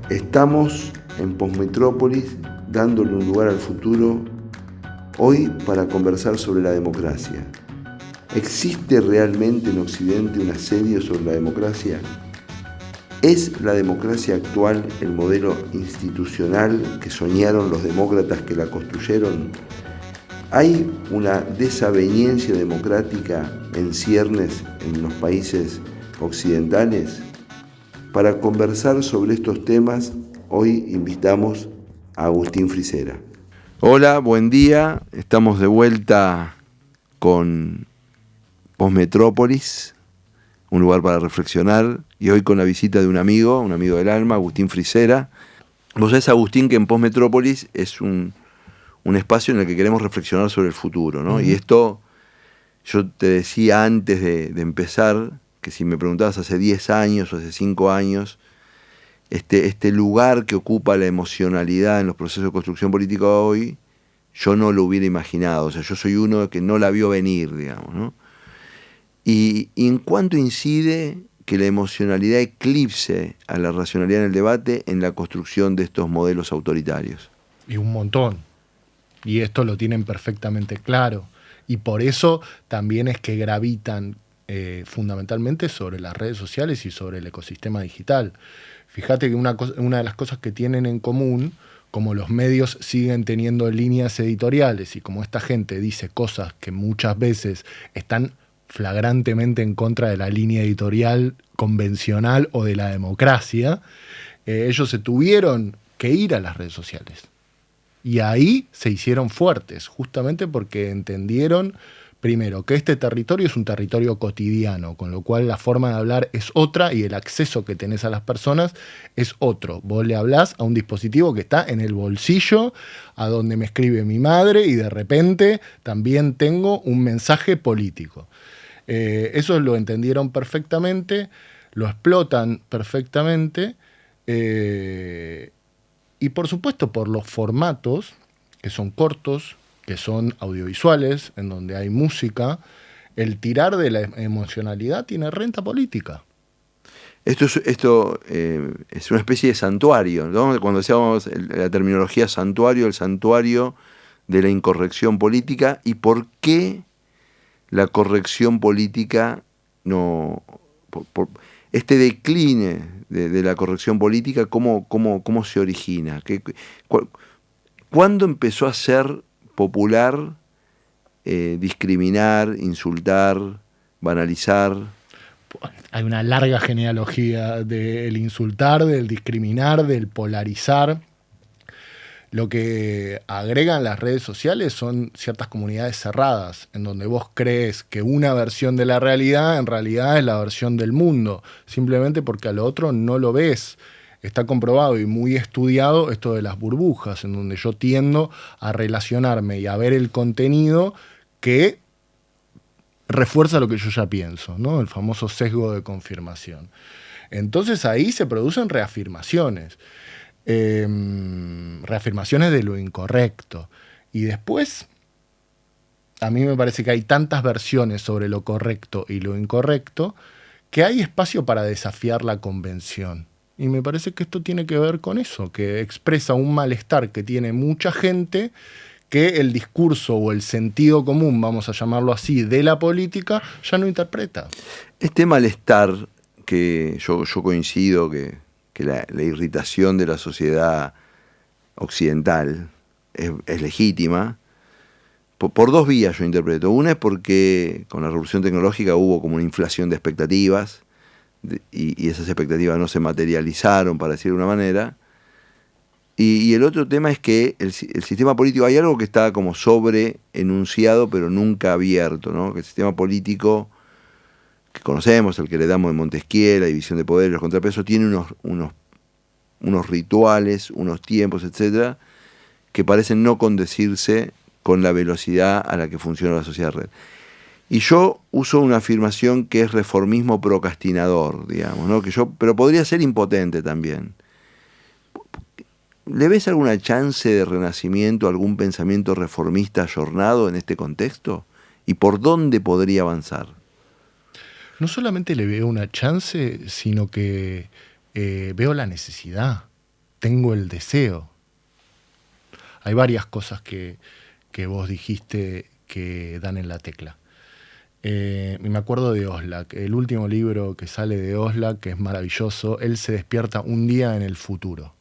Estamos en Postmetrópolis dándole un lugar al futuro hoy para conversar sobre la democracia. ¿Existe realmente en Occidente un asedio sobre la democracia? ¿Es la democracia actual el modelo institucional que soñaron los demócratas que la construyeron? ¿Hay una desaveniencia democrática en ciernes en los países occidentales? Para conversar sobre estos temas, hoy invitamos a Agustín Frisera. Hola, buen día. Estamos de vuelta con Postmetrópolis, un lugar para reflexionar, y hoy con la visita de un amigo del alma, Agustín Frisera. Vos sabés, Agustín, que en Postmetrópolis es un espacio en el que queremos reflexionar sobre el futuro, ¿no? Uh-huh. Y esto, yo te decía antes de empezar, que si me preguntabas hace 10 años o hace 5 años, este lugar que ocupa la emocionalidad en los procesos de construcción política hoy, yo no lo hubiera imaginado. O sea, yo soy uno que no la vio venir, digamos, ¿no? Y en cuánto incide que la emocionalidad eclipse a la racionalidad en el debate en la construcción de estos modelos autoritarios. Y un montón. Y esto lo tienen perfectamente claro. Y por eso también es que gravitan fundamentalmente sobre las redes sociales y sobre el ecosistema digital. Fíjate que una de las cosas que tienen en común, como los medios siguen teniendo líneas editoriales y como esta gente dice cosas que muchas veces están flagrantemente en contra de la línea editorial convencional o de la democracia, ellos se tuvieron que ir a las redes sociales. Y ahí se hicieron fuertes, justamente porque entendieron, primero, que este territorio es un territorio cotidiano, con lo cual la forma de hablar es otra y el acceso que tenés a las personas es otro. Vos le hablás a un dispositivo que está en el bolsillo, a donde me escribe mi madre, y de repente también tengo un mensaje político. Eso lo entendieron perfectamente, lo explotan perfectamente, y por supuesto por los formatos, que son cortos, que son audiovisuales, en donde hay música, el tirar de la emocionalidad tiene renta política. Esto es una especie de santuario, ¿no? Cuando decíamos la terminología santuario, el santuario de la incorrección política. ¿Y por qué la corrección política no... este decline de la corrección política, ¿cómo se origina? ¿Cuándo empezó a ser popular discriminar, insultar, banalizar? Hay una larga genealogía del insultar, del discriminar, del polarizar. Lo que agregan las redes sociales son ciertas comunidades cerradas, en donde vos crees que una versión de la realidad en realidad es la versión del mundo, simplemente porque a lo otro no lo ves. Está comprobado y muy estudiado esto de las burbujas, en donde yo tiendo a relacionarme y a ver el contenido que refuerza lo que yo ya pienso, ¿no? El famoso sesgo de confirmación. Entonces ahí se producen reafirmaciones. Reafirmaciones de lo incorrecto. Y después, a mí me parece que hay tantas versiones sobre lo correcto y lo incorrecto que hay espacio para desafiar la convención. Y me parece que esto tiene que ver con eso, que expresa un malestar que tiene mucha gente, que el discurso o el sentido común, vamos a llamarlo así, de la política, ya no interpreta. Este malestar, que yo coincido que la irritación de la sociedad occidental es legítima, por dos vías yo interpreto. Una es porque con la revolución tecnológica hubo como una inflación de expectativas, y esas expectativas no se materializaron, para decir de una manera. Y el otro tema es que el sistema político, hay algo que está como sobre enunciado pero nunca abierto, ¿no? Que el sistema político que conocemos, el que le damos de Montesquieu, la división de poderes, los contrapesos, tiene unos rituales, unos tiempos, etcétera, que parecen no condecirse con la velocidad a la que funciona la sociedad red. Y yo uso una afirmación que es reformismo procrastinador, digamos, ¿no? Pero podría ser impotente también. ¿Le ves alguna chance de renacimiento, algún pensamiento reformista ayornado en este contexto? ¿Y por dónde podría avanzar? No solamente le veo una chance, sino que veo la necesidad, tengo el deseo. Hay varias cosas que vos dijiste que dan en la tecla. Me acuerdo de Oslak, el último libro que sale de Oslak, que es maravilloso. Él se despierta un día en el futuro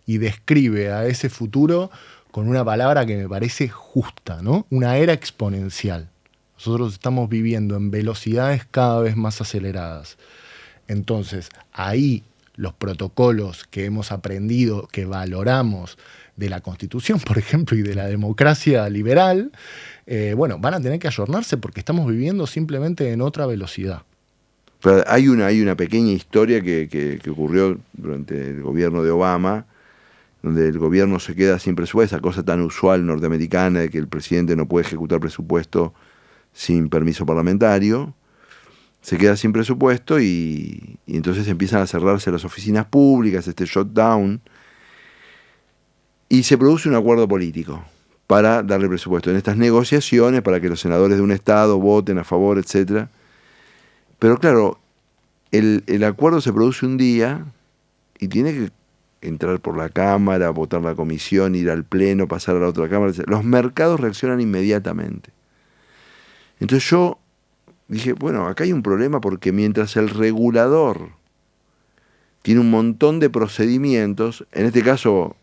y describe a ese futuro con una palabra que me parece justa, ¿no? Una era exponencial. Nosotros estamos viviendo en velocidades cada vez más aceleradas. Entonces, ahí los protocolos que hemos aprendido, que valoramos de la Constitución, por ejemplo, y de la democracia liberal, van a tener que ayornarse porque estamos viviendo simplemente en otra velocidad. Pero hay una pequeña historia que ocurrió durante el gobierno de Obama, donde el gobierno se queda sin presupuesto, esa cosa tan usual norteamericana de que el presidente no puede ejecutar presupuesto sin permiso parlamentario, se queda sin presupuesto y entonces empiezan a cerrarse las oficinas públicas, este shutdown, y se produce un acuerdo político para darle presupuesto en estas negociaciones, para que los senadores de un estado voten a favor, etc. Pero claro, el acuerdo se produce un día y tiene que entrar por la Cámara, votar la comisión, ir al Pleno, pasar a la otra Cámara, etc. Los mercados reaccionan inmediatamente. Entonces yo dije, bueno, acá hay un problema porque mientras el regulador tiene un montón de procedimientos, en este caso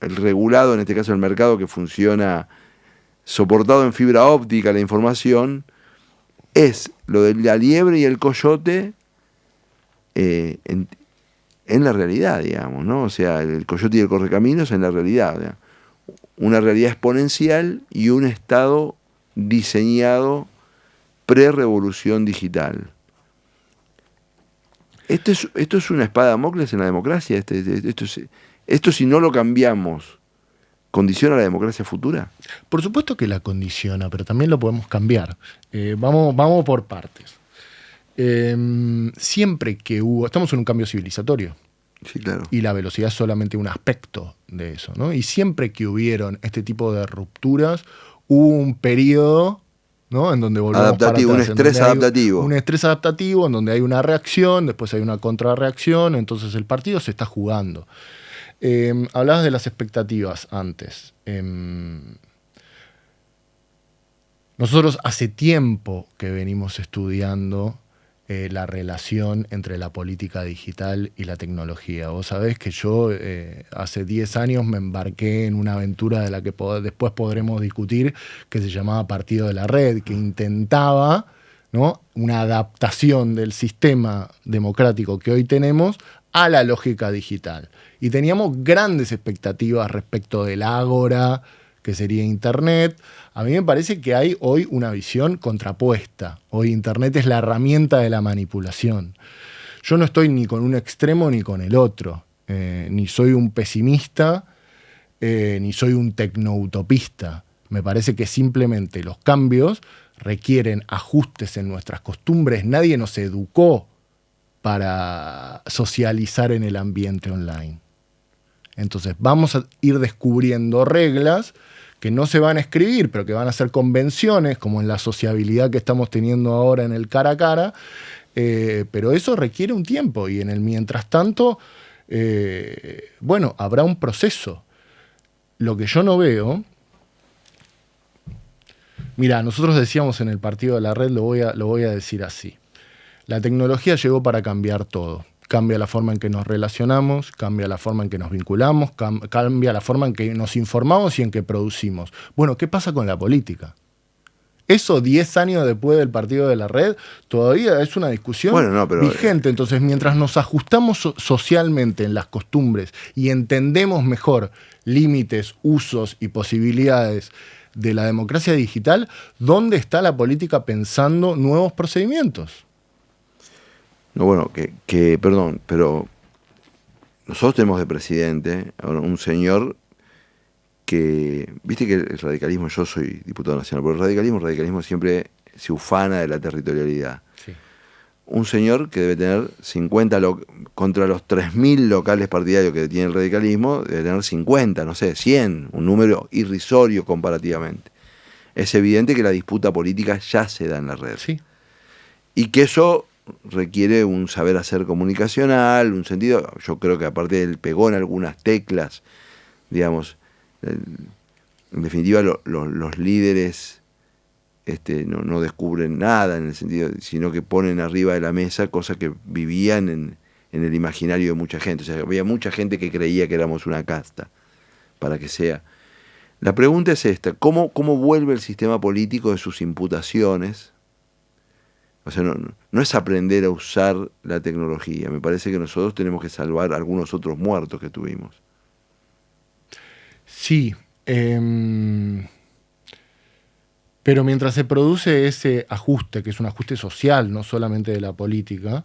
el regulado, en este caso el mercado que funciona soportado en fibra óptica, la información, es lo de la liebre y el coyote en la realidad, digamos, ¿no? O sea, el coyote y el correcaminos en la realidad, ¿verdad? Una realidad exponencial y un estado diseñado pre-revolución digital. Esto es una espada de Damocles en la democracia. Esto si no lo cambiamos, ¿condiciona la democracia futura? Por supuesto que la condiciona, pero también lo podemos cambiar. Vamos por partes. Siempre que estamos en un cambio civilizatorio. Sí, claro. Y la velocidad es solamente un aspecto de eso, ¿no? Y siempre que hubieron este tipo de rupturas, hubo un periodo, ¿no? En donde volvemos adaptativo, para atrás, un estrés adaptativo. Un estrés adaptativo en donde hay una reacción, después hay una contrarreacción, entonces el partido se está jugando. Hablabas de las expectativas antes. Nosotros hace tiempo que venimos estudiando la relación entre la política digital y la tecnología. Vos sabés que yo hace 10 años me embarqué en una aventura de la que después podremos discutir, que se llamaba Partido de la Red, que intentaba, ¿no?, una adaptación del sistema democrático que hoy tenemos a la lógica digital. Y teníamos grandes expectativas respecto del ágora, que sería Internet. A mí me parece que hay hoy una visión contrapuesta. Hoy Internet es la herramienta de la manipulación. Yo no estoy ni con un extremo ni con el otro. Ni soy un pesimista, ni soy un tecnoutopista. Me parece que simplemente los cambios requieren ajustes en nuestras costumbres. Nadie nos educó para socializar en el ambiente online. Entonces vamos a ir descubriendo reglas que no se van a escribir, pero que van a ser convenciones, como en la sociabilidad que estamos teniendo ahora en el cara a cara, pero eso requiere un tiempo y en el mientras tanto, habrá un proceso. Lo que yo no veo... Mira, nosotros decíamos en el Partido de la Red, lo voy a decir así. La tecnología llegó para cambiar todo. Cambia la forma en que nos relacionamos, cambia la forma en que nos vinculamos, cambia la forma en que nos informamos y en que producimos. Bueno, ¿qué pasa con la política? Eso 10 años después del Partido de la Red todavía es una discusión vigente. Entonces, mientras nos ajustamos socialmente en las costumbres y entendemos mejor límites, usos y posibilidades de la democracia digital, ¿dónde está la política pensando nuevos procedimientos? No, bueno, perdón, pero nosotros tenemos de presidente ahora un señor que, viste que el radicalismo, yo soy diputado nacional, pero el radicalismo siempre se ufana de la territorialidad. Sí. Un señor que debe tener 50 contra los 3.000 locales partidarios que tiene el radicalismo, debe tener 50, no sé, 100, un número irrisorio comparativamente. Es evidente que la disputa política ya se da en la red. Sí. Y que eso requiere un saber hacer comunicacional, un sentido. Yo creo que aparte él pegó en algunas teclas, digamos, en definitiva los líderes no descubren nada en el sentido, sino que ponen arriba de la mesa cosas que vivían en el imaginario de mucha gente. O sea, había mucha gente que creía que éramos una casta, para que sea. La pregunta es esta: ¿cómo vuelve el sistema político de sus imputaciones? O sea, no es aprender a usar la tecnología. Me parece que nosotros tenemos que salvar algunos otros muertos que tuvimos. Sí. Pero mientras se produce ese ajuste, que es un ajuste social, no solamente de la política,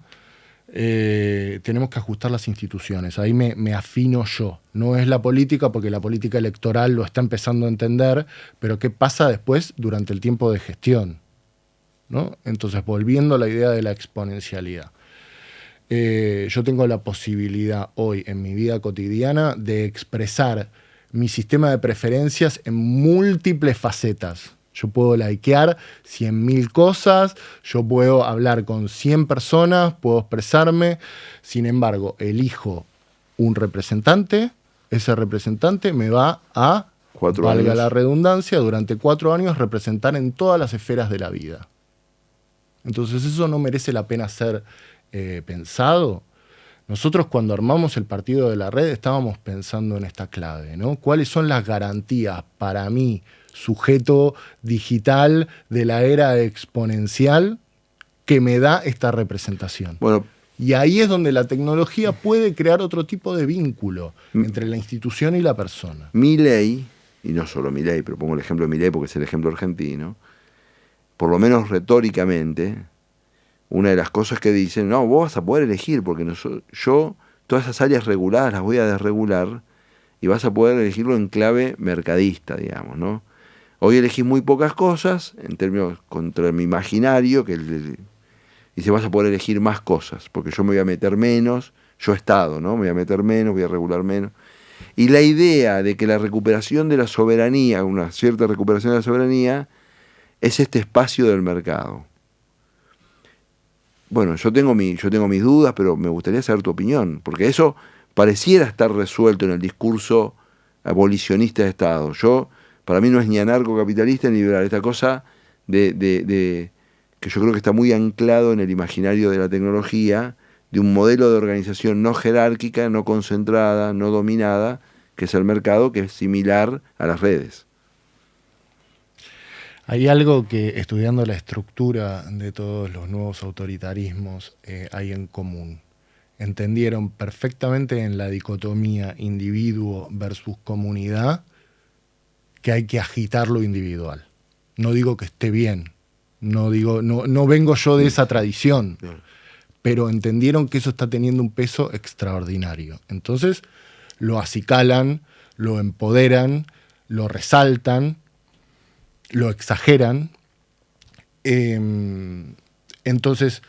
tenemos que ajustar las instituciones. Ahí me afino yo. No es la política, porque la política electoral lo está empezando a entender, pero ¿qué pasa después durante el tiempo de gestión? ¿No? Entonces, volviendo a la idea de la exponencialidad. Yo tengo la posibilidad hoy en mi vida cotidiana de expresar mi sistema de preferencias en múltiples facetas. Yo puedo likear 100.000 cosas, yo puedo hablar con 100 personas, puedo expresarme. Sin embargo, elijo un representante, ese representante me va a, valga la redundancia, durante 4 años representar en todas las esferas de la vida. Entonces, ¿eso no merece la pena ser pensado? Nosotros, cuando armamos el partido de la red, estábamos pensando en esta clave, ¿no? ¿Cuáles son las garantías para mí, sujeto digital de la era exponencial, que me da esta representación? Bueno, y ahí es donde la tecnología puede crear otro tipo de vínculo entre la institución y la persona. Milei, y no solo Milei, pero pongo el ejemplo de Milei porque es el ejemplo argentino, por lo menos retóricamente, una de las cosas que dicen: no, vos vas a poder elegir, porque yo todas esas áreas reguladas las voy a desregular y vas a poder elegirlo en clave mercadista, digamos, ¿no? Hoy elegís muy pocas cosas, en términos contra mi imaginario, dice: vas a poder elegir más cosas, porque yo me voy a meter menos, yo Estado, ¿no? Me voy a meter menos, voy a regular menos. Y la idea de que la recuperación de la soberanía, una cierta recuperación de la soberanía, es este espacio del mercado. Bueno, yo tengo mis dudas, pero me gustaría saber tu opinión, porque eso pareciera estar resuelto en el discurso abolicionista de Estado. Para mí no es ni anarcocapitalista ni liberal, esta cosa que yo creo que está muy anclado en el imaginario de la tecnología, de un modelo de organización no jerárquica, no concentrada, no dominada, que es el mercado, que es similar a las redes. Hay algo que, estudiando la estructura de todos los nuevos autoritarismos, hay en común. Entendieron perfectamente en la dicotomía individuo versus comunidad que hay que agitar lo individual. No digo que esté bien, no vengo yo de esa tradición, pero entendieron que eso está teniendo un peso extraordinario. Entonces lo acicalan, lo empoderan, lo resaltan, lo exageran. Entonces,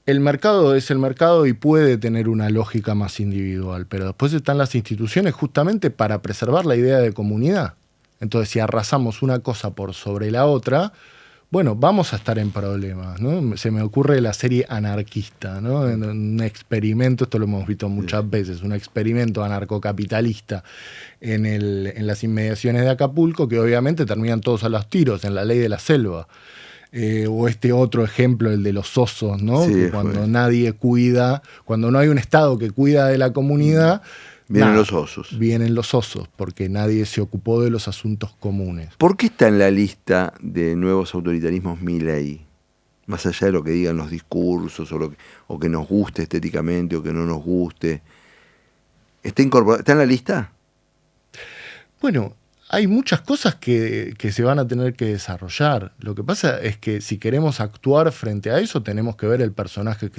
el mercado es el mercado y puede tener una lógica más individual, pero después están las instituciones justamente para preservar la idea de comunidad. Entonces, si arrasamos una cosa por sobre la otra, bueno, vamos a estar en problemas, ¿no? Se me ocurre la serie Anarquista, ¿no? Un experimento, esto lo hemos visto muchas veces, un experimento anarcocapitalista en las inmediaciones de Acapulco, que obviamente terminan todos a los tiros, en la ley de la selva. O este otro ejemplo, el de los osos, ¿no? Sí, que cuando nadie cuida, cuando no hay un Estado que cuida de la comunidad, vienen los osos. Vienen los osos, porque nadie se ocupó de los asuntos comunes. ¿Por qué está en la lista de nuevos autoritarismos Milei? Más allá de lo que digan los discursos, o que nos guste estéticamente, o que no nos guste. ¿Está incorporado? ¿Está en la lista? Bueno, hay muchas cosas que se van a tener que desarrollar. Lo que pasa es que si queremos actuar frente a eso, tenemos que ver el personaje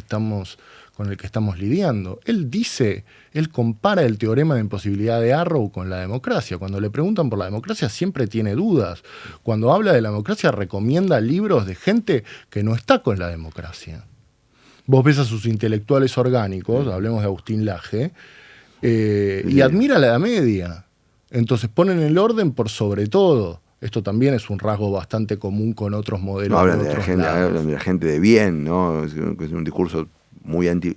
con el que estamos lidiando. Él compara el teorema de imposibilidad de Arrow con la democracia. Cuando le preguntan por la democracia siempre tiene dudas. Cuando habla de la democracia recomienda libros de gente que no está con la democracia. Vos ves a sus intelectuales orgánicos, hablemos de Agustín Laje, y admira la Edad Media. Entonces ponen el orden por sobre todo. Esto también es un rasgo bastante común con otros modelos. No, hablan de la gente de bien, ¿no? Es un discurso muy anti.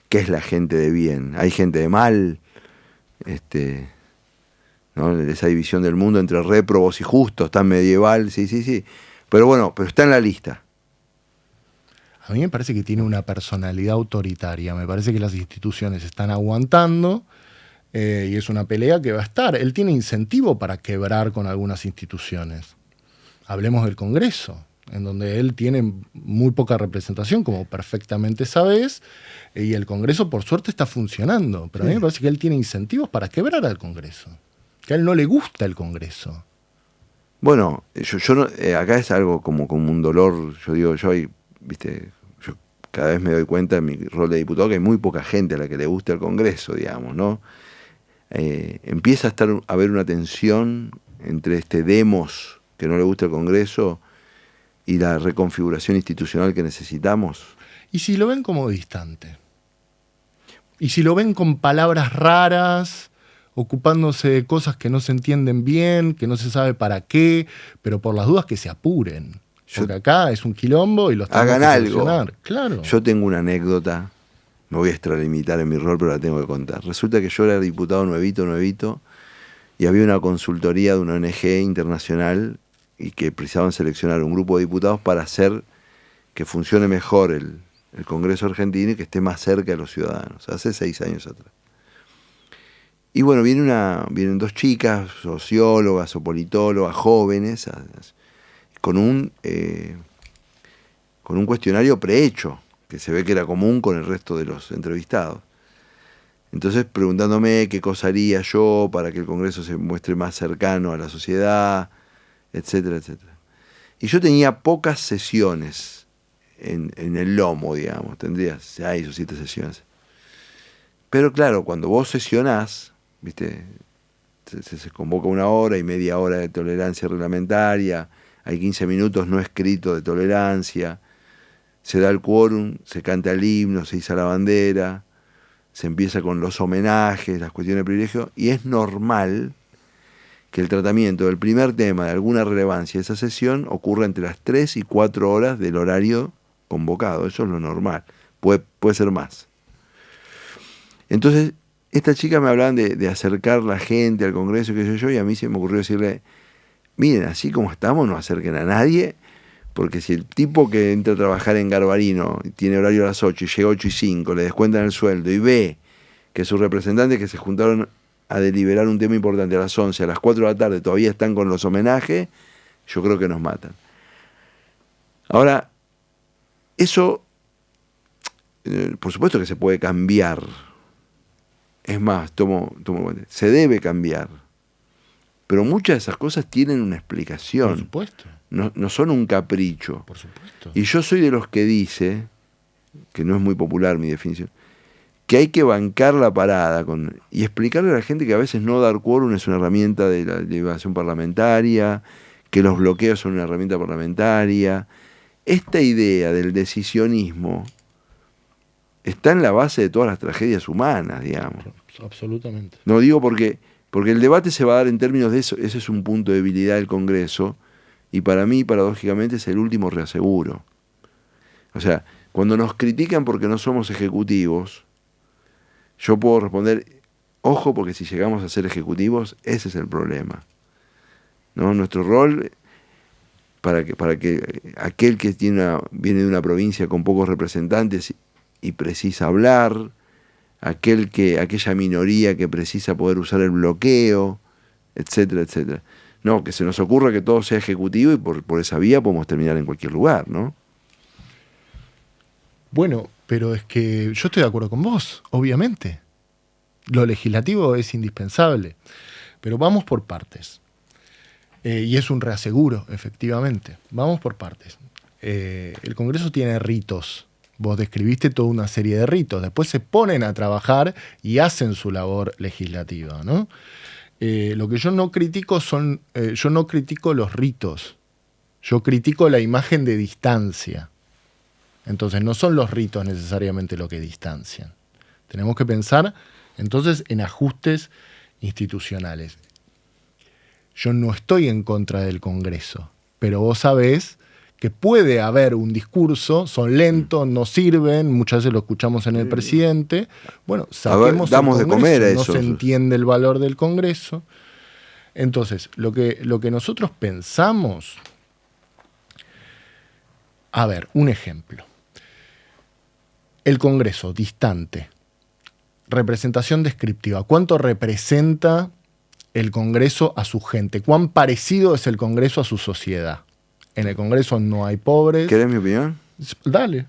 ¿Qué es la gente de bien? Hay gente de mal, ¿no? Esa división del mundo entre réprobos y justos, tan medieval, sí. Pero bueno, pero está en la lista. A mí me parece que tiene una personalidad autoritaria. Me parece que las instituciones están aguantando. Y es una pelea que va a estar. Él tiene incentivo para quebrar con algunas instituciones. Hablemos del Congreso, en donde él tiene muy poca representación, como perfectamente sabés, y el Congreso, por suerte, está funcionando. Pero a mí me parece que él tiene incentivos para quebrar al Congreso. Que a él no le gusta el Congreso. Bueno, yo no, acá es algo como un dolor. Yo digo, yo cada vez me doy cuenta en mi rol de diputado que hay muy poca gente a la que le guste el Congreso, digamos, ¿no? Empieza a haber una tensión entre este demos que no le gusta el Congreso y la reconfiguración institucional que necesitamos. ¿Y si lo ven como distante? ¿Y si lo ven con palabras raras, ocupándose de cosas que no se entienden bien, que no se sabe para qué, pero por las dudas que se apuren? Porque acá es un quilombo y los tenemos que solucionar. Claro. Yo tengo una anécdota. Me voy a extralimitar en mi rol, pero la tengo que contar. Resulta que yo era diputado nuevito, y había una consultoría de una ONG internacional y que precisaban seleccionar un grupo de diputados para hacer que funcione mejor el Congreso argentino y que esté más cerca de los ciudadanos, hace 6 años atrás. Y bueno, vienen 2 chicas, sociólogas o politólogas, jóvenes, con un cuestionario prehecho, que se ve que era común con el resto de los entrevistados. Entonces preguntándome qué cosa haría yo para que el Congreso se muestre más cercano a la sociedad, etcétera. Y yo tenía pocas sesiones en el lomo, digamos, tendría 6 o 7 sesiones. Pero claro, cuando vos sesionás, ¿viste? Se convoca 1 hora y media hora de tolerancia reglamentaria, hay 15 minutos no escrito de tolerancia, se da el quórum, se canta el himno, se iza la bandera, se empieza con los homenajes, las cuestiones de privilegio, y es normal que el tratamiento del primer tema de alguna relevancia de esa sesión ocurra entre las 3 y 4 horas del horario convocado. Eso es lo normal, puede ser más. Entonces, estas chicas me hablaban de acercar la gente al Congreso, qué sé yo, y a mí se me ocurrió decirle, miren, así como estamos, no acerquen a nadie, porque si el tipo que entra a trabajar en Garbarino tiene horario a las 8 y llega a 8 y 5, le descuentan el sueldo y ve que sus representantes que se juntaron a deliberar un tema importante a las 11, a las 4 de la tarde todavía están con los homenajes, yo creo que nos matan. Ahora, eso, por supuesto que se puede cambiar. Es más, se debe cambiar. Pero muchas de esas cosas tienen una explicación. Por supuesto. No son un capricho. Por supuesto. Y yo soy de los que dice, que no es muy popular mi definición, que hay que bancar la parada y explicarle a la gente que a veces no dar quórum es una herramienta de la deliberación parlamentaria, que los bloqueos son una herramienta parlamentaria. Esta idea del decisionismo está en la base de todas las tragedias humanas, digamos. Absolutamente. No digo porque el debate se va a dar en términos de eso. Ese es un punto de debilidad del Congreso, y para mí, paradójicamente, es el último reaseguro. O sea, cuando nos critican porque no somos ejecutivos, yo puedo responder, ojo, porque si llegamos a ser ejecutivos, ese es el problema, ¿no? Nuestro rol, para que aquel que viene de una provincia con pocos representantes y precisa hablar, aquella minoría que precisa poder usar el bloqueo, etcétera. No, que se nos ocurra que todo sea ejecutivo y por esa vía podemos terminar en cualquier lugar, ¿no? Bueno, pero es que yo estoy de acuerdo con vos, obviamente. Lo legislativo es indispensable. Pero vamos por partes. Y es un reaseguro, efectivamente. Vamos por partes. El Congreso tiene ritos. Vos describiste toda una serie de ritos. Después se ponen a trabajar y hacen su labor legislativa, ¿no? Lo que yo no critico yo no critico los ritos. Yo critico la imagen de distancia. Entonces no son los ritos necesariamente lo que distancian. Tenemos que pensar entonces en ajustes institucionales. Yo no estoy en contra del Congreso, pero vos sabés que puede haber un discurso, son lentos, no sirven, muchas veces lo escuchamos en el presidente. Bueno, saquemos damos el de comer a no eso. se entiende el valor del Congreso. Entonces, lo que nosotros pensamos... A ver, un ejemplo. El Congreso, distante. Representación descriptiva. ¿Cuánto representa el Congreso a su gente? ¿Cuán parecido es el Congreso a su sociedad? En el Congreso no hay pobres. ¿Querés mi opinión? Dale.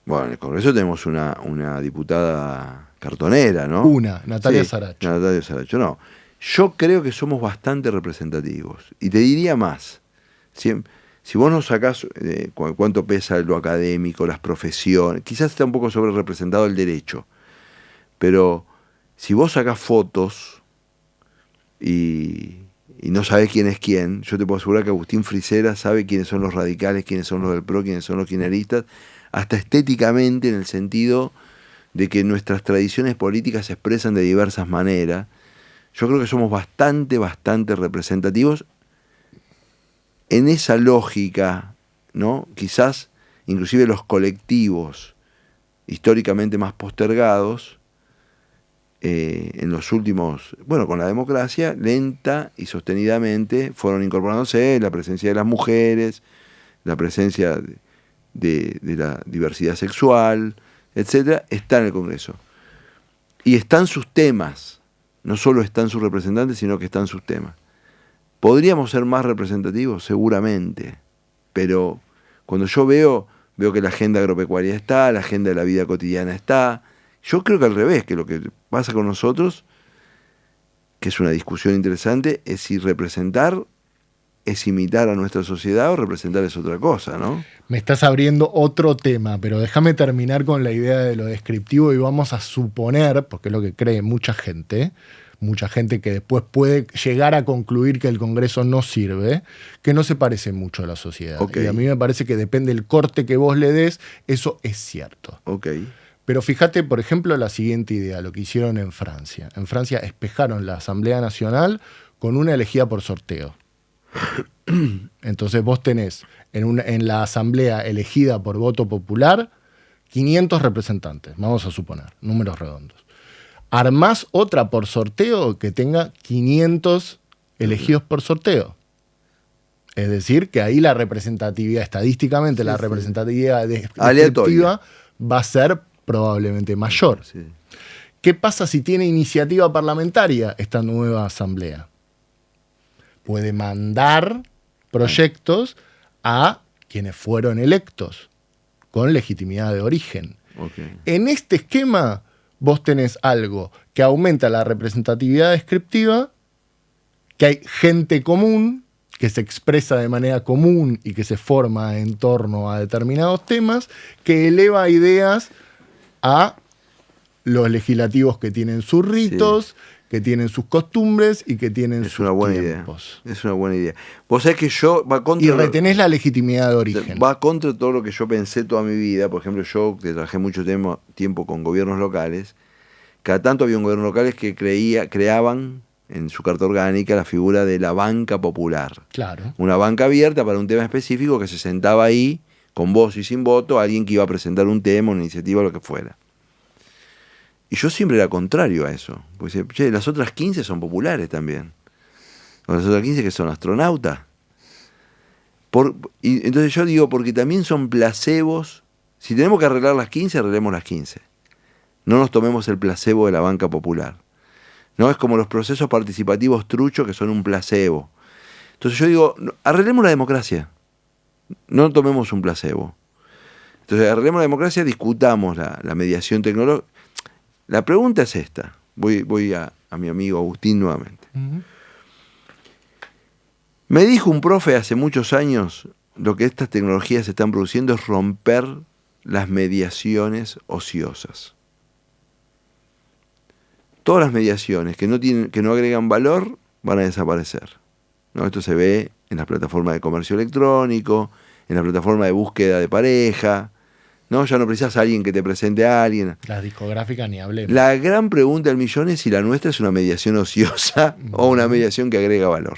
Bueno, en el Congreso tenemos una diputada cartonera, ¿no? Natalia Saracho. Natalia Saracho, no. Yo creo que somos bastante representativos. Y te diría más. Si vos nos sacás cuánto pesa lo académico, las profesiones, quizás está un poco sobre representado el derecho, pero si vos sacás fotos y no sabés quién es quién, yo te puedo asegurar que Agustín Frisera sabe quiénes son los radicales, quiénes son los del PRO, quiénes son los kirchneristas, hasta estéticamente, en el sentido de que nuestras tradiciones políticas se expresan de diversas maneras. Yo creo que somos bastante representativos en esa lógica, ¿no? Quizás inclusive los colectivos históricamente más postergados, en los últimos, bueno, con la democracia, lenta y sostenidamente fueron incorporándose la presencia de las mujeres, la presencia de la diversidad sexual, etcétera, está en el Congreso. Y están sus temas, no solo están sus representantes, sino que están sus temas. ¿Podríamos ser más representativos? Seguramente, pero cuando yo veo que la agenda agropecuaria está, la agenda de la vida cotidiana está. Yo creo que al revés, que lo que pasa con nosotros, que es una discusión interesante, es si representar es imitar a nuestra sociedad o representar es otra cosa, ¿no? Me estás abriendo otro tema, pero déjame terminar con la idea de lo descriptivo y vamos a suponer, porque es lo que cree mucha gente que después puede llegar a concluir que el Congreso no sirve, que no se parece mucho a la sociedad. Okay. Y a mí me parece que depende del corte que vos le des, eso es cierto. Okay. Pero fíjate, por ejemplo, la siguiente idea, lo que hicieron en Francia. En Francia espejaron la Asamblea Nacional con una elegida por sorteo. Entonces vos tenés en la Asamblea elegida por voto popular 500 representantes, vamos a suponer, números redondos. Armás otra por sorteo que tenga 500 elegidos por sorteo. Es decir, que ahí la representatividad, estadísticamente, la representatividad descriptiva va a ser probablemente mayor. Sí. ¿Qué pasa si tiene iniciativa parlamentaria esta nueva asamblea? Puede mandar proyectos a quienes fueron electos con legitimidad de origen. Okay. En este esquema vos tenés algo que aumenta la representatividad descriptiva, que hay gente común que se expresa de manera común y que se forma en torno a determinados temas, que eleva ideas a los legislativos que tienen sus ritos, que tienen sus costumbres y que tienen sus tiempos. Es una buena idea. Vos sabés que yo va contra... Y retenés la legitimidad de origen. Va contra todo lo que yo pensé toda mi vida. Por ejemplo, yo que trabajé mucho tiempo con gobiernos locales, cada tanto había un gobierno locales que creaban en su carta orgánica la figura de la banca popular. Claro. Una banca abierta para un tema específico que se sentaba ahí, con voz y sin voto, alguien que iba a presentar un tema, una iniciativa, lo que fuera. Y yo siempre era contrario a eso. Porque che, las otras 15 son populares también. Las otras 15 que son astronautas. Y entonces yo digo, porque también son placebos. Si tenemos que arreglar las 15, arreglemos las 15. No nos tomemos el placebo de la banca popular. No es como los procesos participativos truchos que son un placebo. Entonces yo digo, arreglemos la democracia. No tomemos un placebo. Entonces arreglemos la democracia, discutamos la mediación tecnológica. La pregunta es esta. Voy a mi amigo Agustín nuevamente. Me dijo un profe hace muchos años, lo que estas tecnologías están produciendo es romper las mediaciones ociosas. Todas las mediaciones que no agregan valor van a desaparecer, ¿no? Esto se ve en las plataformas de comercio electrónico, en la plataforma de búsqueda de pareja, ¿no? Ya no precisas a alguien que te presente a alguien. Las discográficas ni hablemos. La gran pregunta del millón es si la nuestra es una mediación ociosa o una mediación que agrega valor.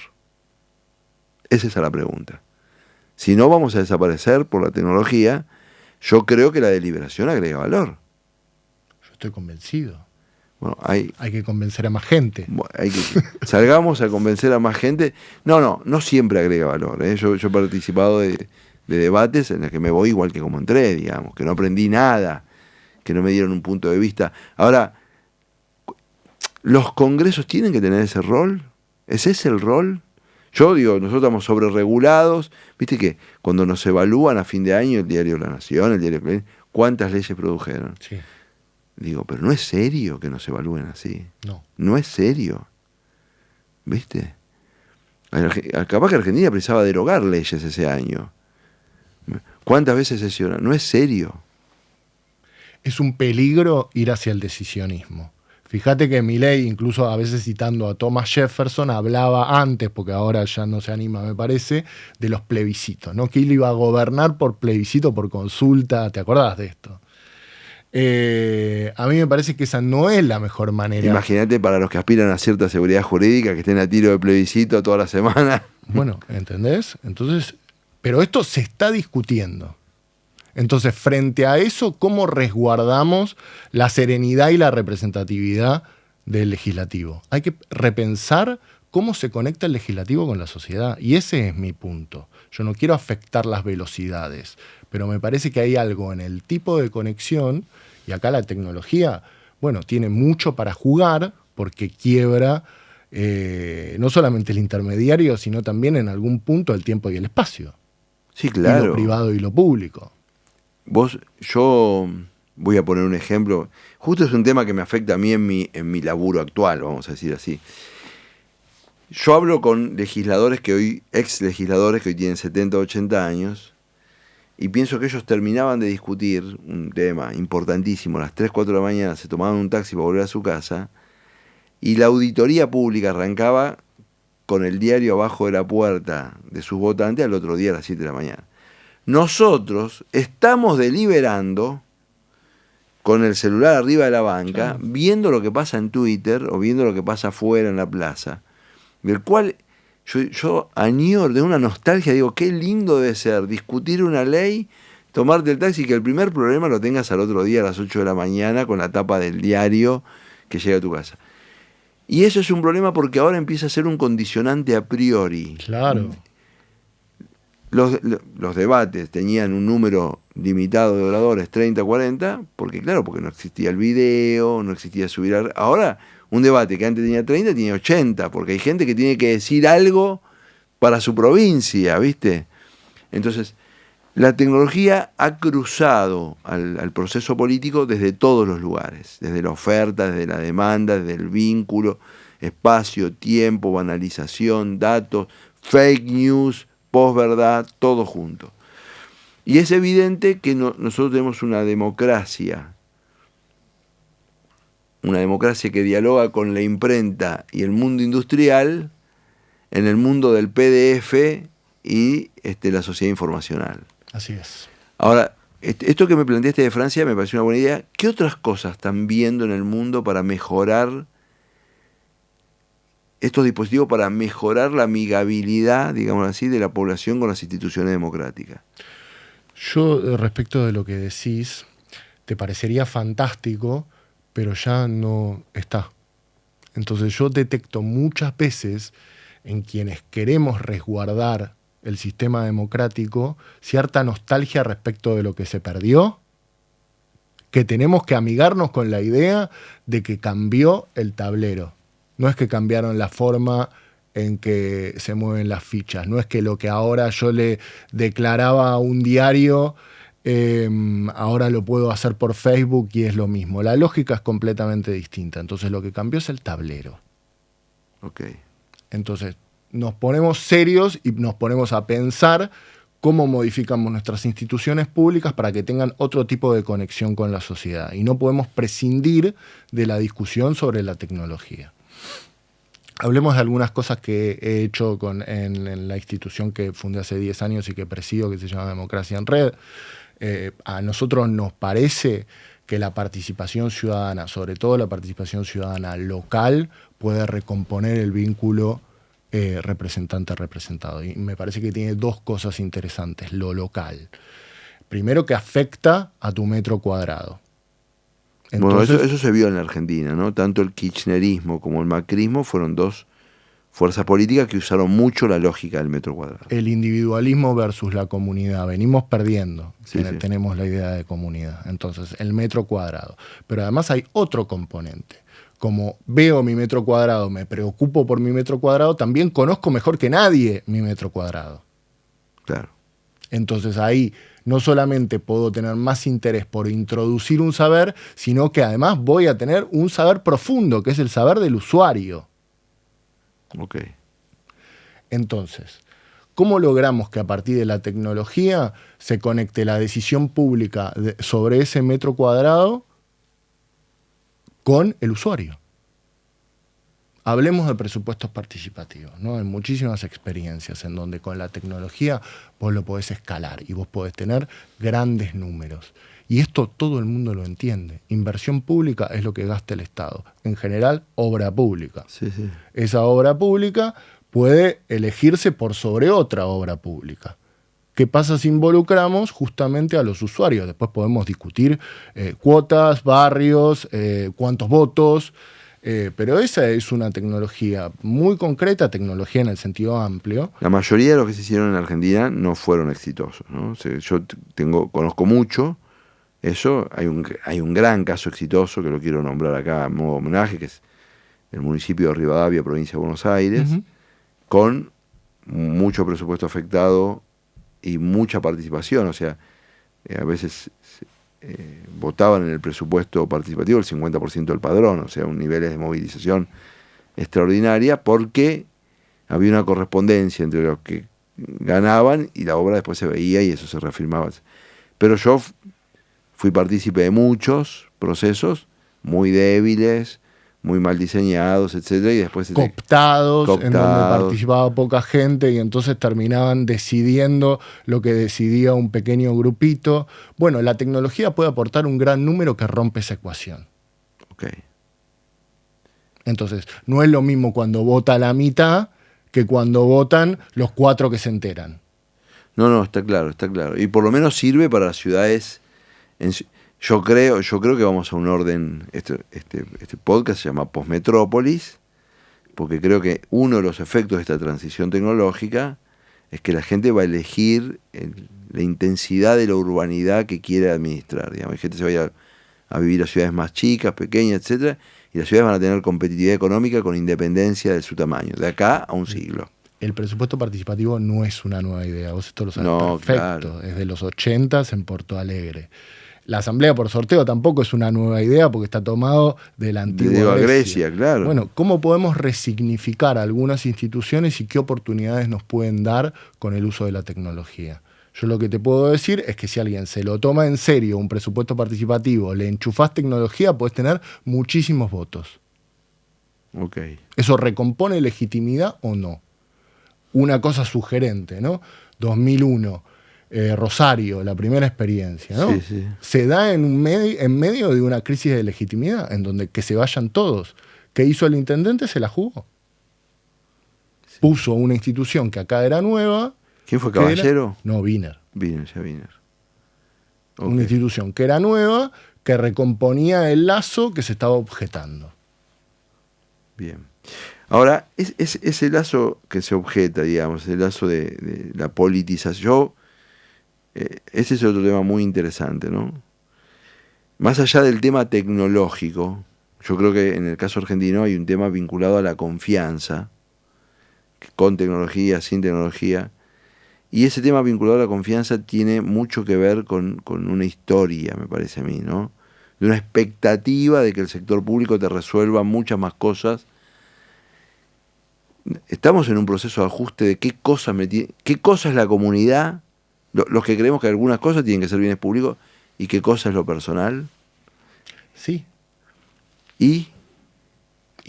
Esa es la pregunta. Si no vamos a desaparecer por la tecnología, yo creo que la deliberación agrega valor. Yo estoy convencido. Bueno, hay que convencer a más gente. Salgamos a convencer a más gente. No siempre agrega valor, ¿eh? Yo he participado de debates en los que me voy igual que como entré, digamos, que no aprendí nada, que no me dieron un punto de vista. Ahora, ¿los congresos tienen que tener ese rol? ¿Es ese el rol? Yo digo, nosotros estamos sobreregulados. Viste que cuando nos evalúan a fin de año, el diario La Nación, el diario Clarín, ¿cuántas leyes produjeron? Sí. Digo, pero no es serio que nos evalúen así. No. No es serio. ¿Viste? Capaz que Argentina precisaba derogar leyes ese año. ¿Cuántas veces sesiona? No es serio. Es un peligro ir hacia el decisionismo. Fíjate que Milei, incluso a veces citando a Thomas Jefferson, hablaba antes, porque ahora ya no se anima, me parece, de los plebiscitos, ¿no? Que él iba a gobernar por plebiscito, por consulta. ¿Te acordás de esto? A mí me parece que esa no es la mejor manera. Imagínate para los que aspiran a cierta seguridad jurídica, que estén a tiro de plebiscito toda la semana. Bueno, ¿entendés? Entonces, pero esto se está discutiendo. Entonces, frente a eso, ¿cómo resguardamos la serenidad y la representatividad del legislativo? Hay que repensar cómo se conecta el legislativo con la sociedad. Y ese es mi punto. Yo no quiero afectar las velocidades, pero me parece que hay algo en el tipo de conexión, y acá la tecnología, bueno, tiene mucho para jugar, porque quiebra no solamente el intermediario, sino también en algún punto el tiempo y el espacio. Sí, claro. Y lo privado y lo público. Yo voy a poner un ejemplo. Justo es un tema que me afecta a mí en mi laburo actual, vamos a decir así. Yo hablo con legisladores ex legisladores que hoy tienen 70, 80 años, y pienso que ellos terminaban de discutir un tema importantísimo, a las 3, 4 de la mañana se tomaban un taxi para volver a su casa, y la auditoría pública arrancaba con el diario abajo de la puerta de sus votantes al otro día a las 7 de la mañana. Nosotros estamos deliberando con el celular arriba de la banca, viendo lo que pasa en Twitter o viendo lo que pasa afuera en la plaza, del cual yo añoro de una nostalgia, digo, qué lindo debe ser discutir una ley, tomarte el taxi y que el primer problema lo tengas al otro día a las 8 de la mañana con la tapa del diario que llega a tu casa. Y eso es un problema porque ahora empieza a ser un condicionante a priori. Claro. Los debates tenían un número limitado de oradores, 30, 40, porque no existía el video, no existía subir... Ahora, un debate que antes tenía 30, tiene 80, porque hay gente que tiene que decir algo para su provincia, ¿viste? Entonces, la tecnología ha cruzado al proceso político desde todos los lugares, desde la oferta, desde la demanda, desde el vínculo, espacio, tiempo, banalización, datos, fake news, posverdad, todo junto. Y es evidente que nosotros tenemos una democracia que dialoga con la imprenta y el mundo industrial en el mundo del PDF y la sociedad informacional. Así es. Ahora, esto que me planteaste de Francia me pareció una buena idea. ¿Qué otras cosas están viendo en el mundo para mejorar estos dispositivos, para mejorar la amigabilidad, digamos así, de la población con las instituciones democráticas? Yo, respecto de lo que decís, te parecería fantástico, pero ya no está. Entonces yo detecto muchas veces en quienes queremos resguardar el sistema democrático cierta nostalgia respecto de lo que se perdió, que tenemos que amigarnos con la idea de que cambió el tablero. No es que cambiaron la forma en que se mueven las fichas, no es que lo que ahora yo le declaraba a un diario, ahora lo puedo hacer por Facebook y es lo mismo. La lógica es completamente distinta. Entonces lo que cambió es el tablero. Okay. Entonces nos ponemos serios y nos ponemos a pensar cómo modificamos nuestras instituciones públicas para que tengan otro tipo de conexión con la sociedad. Y no podemos prescindir de la discusión sobre la tecnología. Hablemos de algunas cosas que he hecho en la institución que fundé hace 10 años y que presido, que se llama Democracia en Red. A nosotros nos parece que la participación ciudadana, sobre todo la participación ciudadana local, puede recomponer el vínculo representante-representado. Y me parece que tiene dos cosas interesantes. Lo local. Primero, que afecta a tu metro cuadrado. Entonces, bueno, eso se vio en la Argentina, ¿no? Tanto el kirchnerismo como el macrismo fueron dos fuerzas políticas que usaron mucho la lógica del metro cuadrado. El individualismo versus la comunidad. Venimos perdiendo. Sí. Tenemos la idea de comunidad. Entonces, el metro cuadrado. Pero además hay otro componente. Como veo mi metro cuadrado, me preocupo por mi metro cuadrado, también conozco mejor que nadie mi metro cuadrado. Claro. Entonces ahí no solamente puedo tener más interés por introducir un saber, sino que además voy a tener un saber profundo, que es el saber del usuario. Ok. Entonces, ¿cómo logramos que a partir de la tecnología se conecte la decisión pública sobre ese metro cuadrado con el usuario? Hablemos de presupuestos participativos, ¿no? Hay muchísimas experiencias en donde con la tecnología vos lo podés escalar y vos podés tener grandes números. Y esto todo el mundo lo entiende. Inversión pública es lo que gasta el Estado. En general, obra pública. Sí. Esa obra pública puede elegirse por sobre otra obra pública. ¿Qué pasa si involucramos justamente a los usuarios? Después podemos discutir cuotas, barrios, cuántos votos, pero esa es una tecnología muy concreta, tecnología en el sentido amplio. La mayoría de los que se hicieron en Argentina no fueron exitosos, ¿no? O sea, yo conozco mucho eso. Hay un gran caso exitoso que lo quiero nombrar acá a modo de homenaje, que es el municipio de Rivadavia, provincia de Buenos Aires, con mucho presupuesto afectado y mucha participación. O sea, a veces votaban en el presupuesto participativo el 50% del padrón, o sea, un niveles de movilización extraordinaria, porque había una correspondencia entre los que ganaban y la obra después se veía y eso se reafirmaba. Pero yo fui partícipe de muchos procesos muy débiles, muy mal diseñados, etcétera, y después cooptados, en donde participaba poca gente y entonces terminaban decidiendo lo que decidía un pequeño grupito. Bueno, la tecnología puede aportar un gran número que rompe esa ecuación. Okay. Entonces, no es lo mismo cuando vota la mitad que cuando votan los 4 que se enteran. No, está claro. Y por lo menos sirve para las ciudades. Yo creo que vamos a un orden. Este podcast se llama Postmetrópolis, porque creo que uno de los efectos de esta transición tecnológica es que la gente va a elegir la intensidad de la urbanidad que quiere administrar. Digamos, la gente se va a ir a vivir a ciudades más chicas, pequeñas, etcétera, y las ciudades van a tener competitividad económica con independencia de su tamaño, de acá a un siglo. El presupuesto participativo no es una nueva idea, vos esto lo sabés perfecto, claro. Desde los 80s en Porto Alegre. La asamblea por sorteo tampoco es una nueva idea porque está tomado de la antigua Grecia, claro. Bueno, ¿cómo podemos resignificar algunas instituciones y qué oportunidades nos pueden dar con el uso de la tecnología? Yo lo que te puedo decir es que si alguien se lo toma en serio, un presupuesto participativo, le enchufás tecnología, podés tener muchísimos votos. Okay. ¿Eso recompone legitimidad o no? Una cosa sugerente, ¿no? 2001, Rosario, la primera experiencia, ¿no? Sí. Se da en medio de una crisis de legitimidad, en donde que se vayan todos. ¿Qué hizo el intendente? Se la jugó. Sí. Puso una institución que acá era nueva. ¿Quién fue, Caballero? No, Wiener. Wiener. Okay. Una institución que era nueva, que recomponía el lazo que se estaba objetando. Bien. Ahora, ese lazo que se objeta, digamos, el lazo de la politización, ese es otro tema muy interesante, ¿no? Más allá del tema tecnológico, yo creo que en el caso argentino hay un tema vinculado a la confianza, con tecnología, sin tecnología, y ese tema vinculado a la confianza tiene mucho que ver con una historia, me parece a mí, ¿no? De una expectativa de que el sector público te resuelva muchas más cosas Estamos en un proceso de ajuste de qué cosa es la comunidad, los que creemos que algunas cosas tienen que ser bienes públicos y qué cosa es lo personal. Sí. Y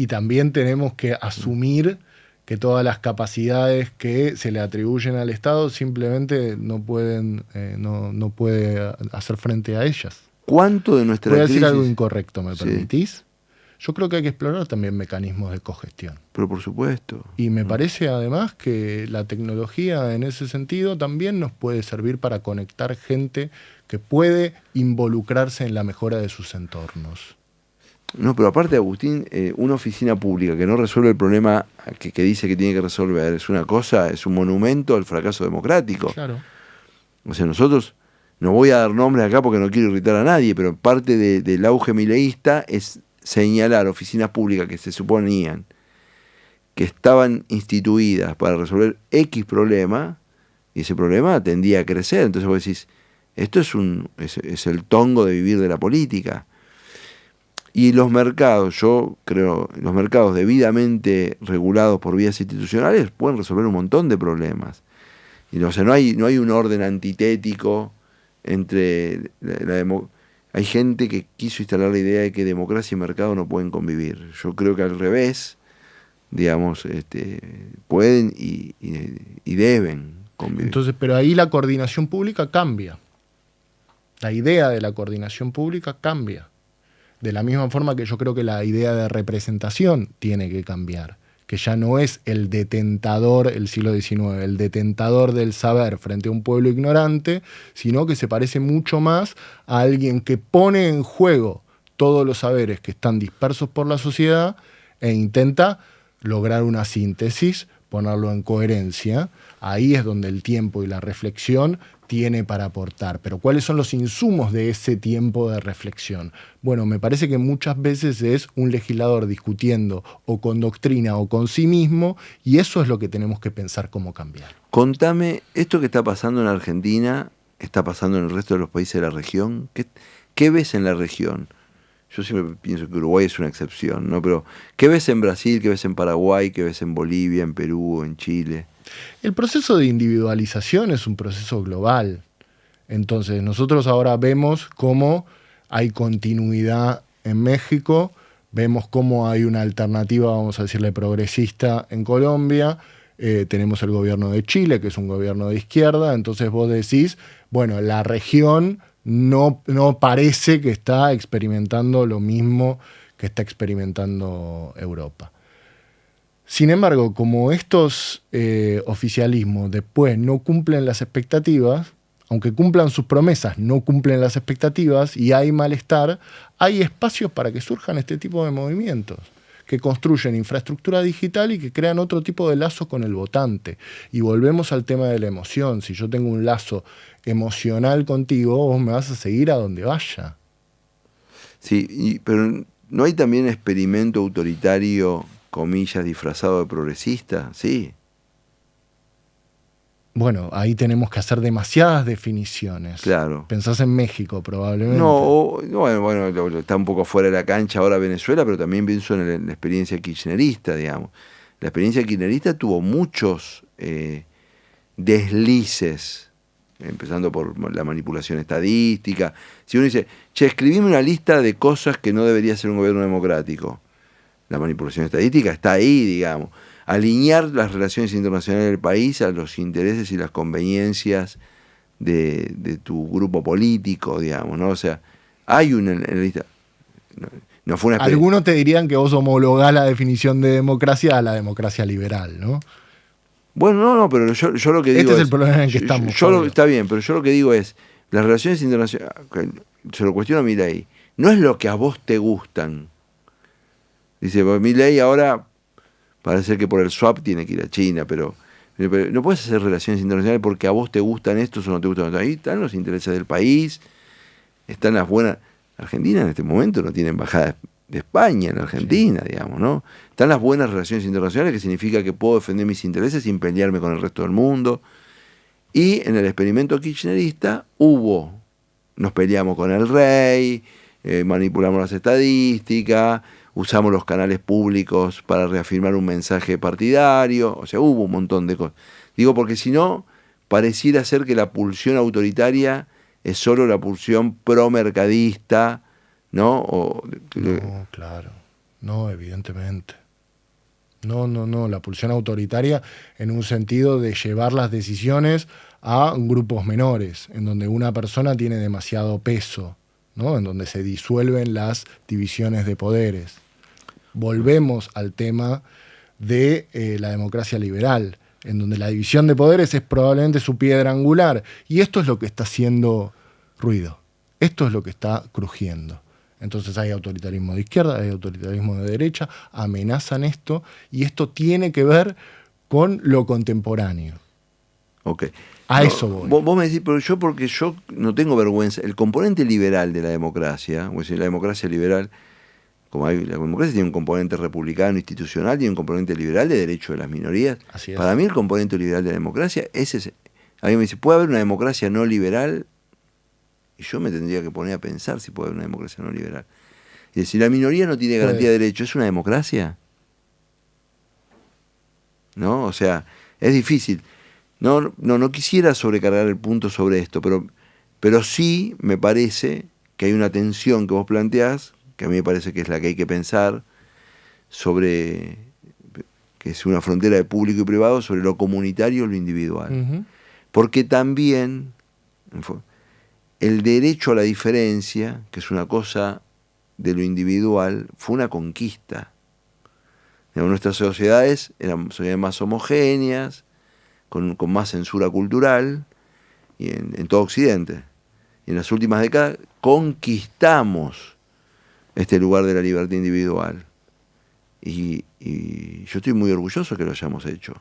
también tenemos que asumir que todas las capacidades que se le atribuyen al Estado simplemente no puede hacer frente a ellas. ¿cuánto de nuestra Voy a crisis? decir algo incorrecto, ¿me Sí. permitís? Yo creo que hay que explorar también mecanismos de cogestión. Pero por supuesto. Y me parece además que la tecnología en ese sentido también nos puede servir para conectar gente que puede involucrarse en la mejora de sus entornos. No, pero aparte, Agustín, una oficina pública que no resuelve el problema que dice que tiene que resolver es una cosa, es un monumento al fracaso democrático. Claro. O sea, nosotros, no voy a dar nombres acá porque no quiero irritar a nadie, pero parte del auge mileísta es señalar oficinas públicas que se suponían que estaban instituidas para resolver X problema, y ese problema tendía a crecer. Entonces vos decís, esto es el tongo de vivir de la política. Y los mercados, yo creo, los mercados debidamente regulados por vías institucionales pueden resolver un montón de problemas. Y, o sea, no hay un orden antitético entre hay gente que quiso instalar la idea de que democracia y mercado no pueden convivir. Yo creo que al revés, digamos, pueden y deben convivir. Entonces, pero ahí la coordinación pública cambia. La idea de la coordinación pública cambia. De la misma forma que yo creo que la idea de representación tiene que cambiar. Que ya no es el detentador, el siglo XIX, el detentador del saber frente a un pueblo ignorante, sino que se parece mucho más a alguien que pone en juego todos los saberes que están dispersos por la sociedad e intenta lograr una síntesis, ponerlo en coherencia. Ahí es donde el tiempo y la reflexión tiene para aportar. Pero ¿cuáles son los insumos de ese tiempo de reflexión? Bueno, me parece que muchas veces es un legislador discutiendo o con doctrina o con sí mismo, y eso es lo que tenemos que pensar cómo cambiar. Contame, esto que está pasando en Argentina, ¿está pasando en el resto de los países de la región? ¿Qué ves en la región? Yo siempre pienso que Uruguay es una excepción, ¿no? Pero ¿qué ves en Brasil, qué ves en Paraguay, qué ves en Bolivia, en Perú, en Chile? El proceso de individualización es un proceso global. Entonces, nosotros ahora vemos cómo hay continuidad en México, vemos cómo hay una alternativa, vamos a decirle, progresista en Colombia, tenemos el gobierno de Chile, que es un gobierno de izquierda, entonces vos decís, bueno, la región no parece que está experimentando lo mismo que está experimentando Europa. Sin embargo, como estos oficialismos después no cumplen las expectativas, aunque cumplan sus promesas, no cumplen las expectativas y hay malestar, hay espacios para que surjan este tipo de movimientos, que construyen infraestructura digital y que crean otro tipo de lazo con el votante. Y volvemos al tema de la emoción. Si yo tengo un lazo emocional contigo, vos me vas a seguir a donde vaya. Sí, pero ¿no hay también experimento autoritario, comillas, disfrazado de progresista? Sí. Bueno, ahí tenemos que hacer demasiadas definiciones. Claro. Pensás en México, probablemente. No, bueno, está un poco fuera de la cancha ahora Venezuela, pero también pienso en la experiencia kirchnerista, digamos. La experiencia kirchnerista tuvo muchos deslices, empezando por la manipulación estadística. Si uno dice, escribime una lista de cosas que no debería ser un gobierno democrático. La manipulación estadística está ahí, digamos. Alinear las relaciones internacionales del país a los intereses y las conveniencias de tu grupo político, digamos, ¿no? O sea, hay una lista. No fue una Algunos te dirían que vos homologás la definición de democracia a la democracia liberal, ¿no? Bueno, no, pero yo lo que digo este es el problema en el que estamos. Está bien, pero yo lo que digo es, las relaciones internacionales, se lo cuestiono a Milei, no es lo que a vos te gustan. Dice, Milei ahora parece que por el swap tiene que ir a China, pero no puedes hacer relaciones internacionales porque a vos te gustan estos o no te gustan otros. Ahí están los intereses del país, están las buenas. Argentina en este momento no tiene embajada de España en Argentina, sí, digamos, ¿no? Están las buenas relaciones internacionales, que significa que puedo defender mis intereses sin pelearme con el resto del mundo. Y en el experimento kirchnerista nos peleamos con el rey, manipulamos las estadísticas, usamos los canales públicos para reafirmar un mensaje partidario, o sea, hubo un montón de cosas. Digo, porque si no, pareciera ser que la pulsión autoritaria es solo la pulsión pro-mercadista, ¿no? No, claro, no, evidentemente. No, la pulsión autoritaria en un sentido de llevar las decisiones a grupos menores, en donde una persona tiene demasiado peso, ¿no? En donde se disuelven las divisiones de poderes. Volvemos al tema de la democracia liberal, en donde la división de poderes es probablemente su piedra angular, y esto es lo que está haciendo ruido, esto es lo que está crujiendo. Entonces hay autoritarismo de izquierda, hay autoritarismo de derecha, amenazan esto, y esto tiene que ver con lo contemporáneo. Ok. A eso voy. Vos me decís, pero porque yo no tengo vergüenza. El componente liberal de la democracia, o sea, la democracia liberal, la democracia tiene un componente republicano institucional, tiene un componente liberal de derecho de las minorías. Así es. Para mí el componente liberal de la democracia, alguien me dice, ¿puede haber una democracia no liberal? Y yo me tendría que poner a pensar si puede haber una democracia no liberal. Y decir, la minoría no tiene garantía de derecho, ¿es una democracia? ¿No? O sea, es difícil. No quisiera sobrecargar el punto sobre esto, pero sí me parece que hay una tensión que vos planteás, que a mí me parece que es la que hay que pensar, sobre que es una frontera de público y privado, sobre lo comunitario y lo individual. Uh-huh. Porque también el derecho a la diferencia, que es una cosa de lo individual, fue una conquista. Nuestras sociedades eran sociedades más homogéneas, con más censura cultural, y en todo Occidente. Y en las últimas décadas conquistamos este lugar de la libertad individual. Y yo estoy muy orgulloso que lo hayamos hecho.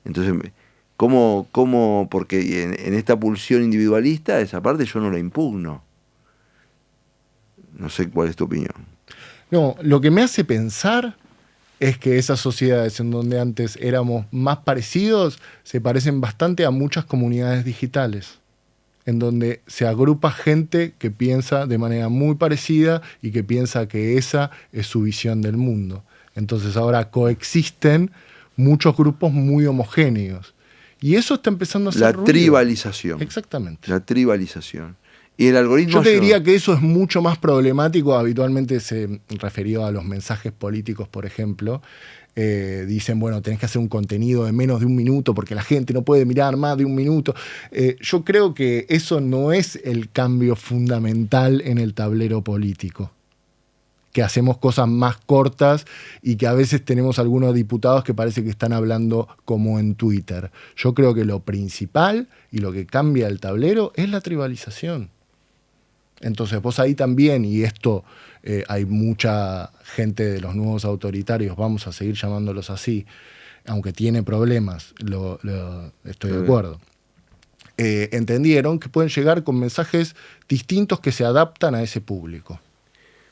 Entonces, porque en esta pulsión individualista, esa parte yo no la impugno. No sé cuál es tu opinión. No, lo que me hace pensar es que esas sociedades en donde antes éramos más parecidos se parecen bastante a muchas comunidades digitales, en donde se agrupa gente que piensa de manera muy parecida y que piensa que esa es su visión del mundo. Entonces ahora coexisten muchos grupos muy homogéneos. Y eso está empezando a ser la ruido. Tribalización. Exactamente. La tribalización. Y el algoritmo... Yo te diría que eso es mucho más problemático. Habitualmente se referió a los mensajes políticos, por ejemplo. Dicen, bueno, tenés que hacer un contenido de menos de un minuto porque la gente no puede mirar más de un minuto. Yo creo que eso no es el cambio fundamental en el tablero político. Que hacemos cosas más cortas y que a veces tenemos algunos diputados que parece que están hablando como en Twitter. Yo creo que lo principal y lo que cambia el tablero es la tribalización. Entonces vos ahí también, y esto hay mucha gente de los nuevos autoritarios, vamos a seguir llamándolos así, aunque tiene problemas, estoy de acuerdo. Entendieron que pueden llegar con mensajes distintos que se adaptan a ese público.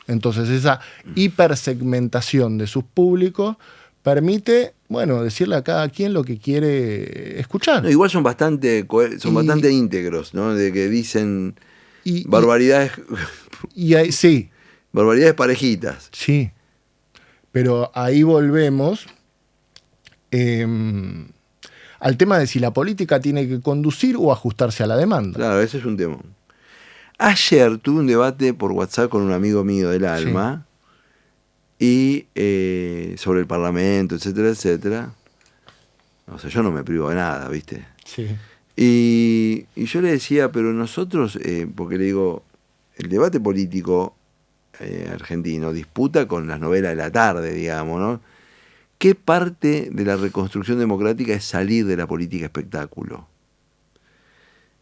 Entonces esa hipersegmentación de sus públicos permite, bueno, decirle a cada quien lo que quiere escuchar. No, igual son bastante íntegros, ¿no? De que dicen barbaridades. Sí. Barbaridades parejitas. Sí. Pero ahí volvemos al tema de si la política tiene que conducir o ajustarse a la demanda. Claro, ese es un tema. Ayer tuve un debate por WhatsApp con un amigo mío del alma, sí, y sobre el Parlamento, etcétera, etcétera. O sea, yo no me privo de nada, ¿viste? Sí. Y yo le decía, pero nosotros, porque le digo, el debate político argentino disputa con las novelas de la tarde, digamos, ¿no? ¿Qué parte de la reconstrucción democrática es salir de la política espectáculo?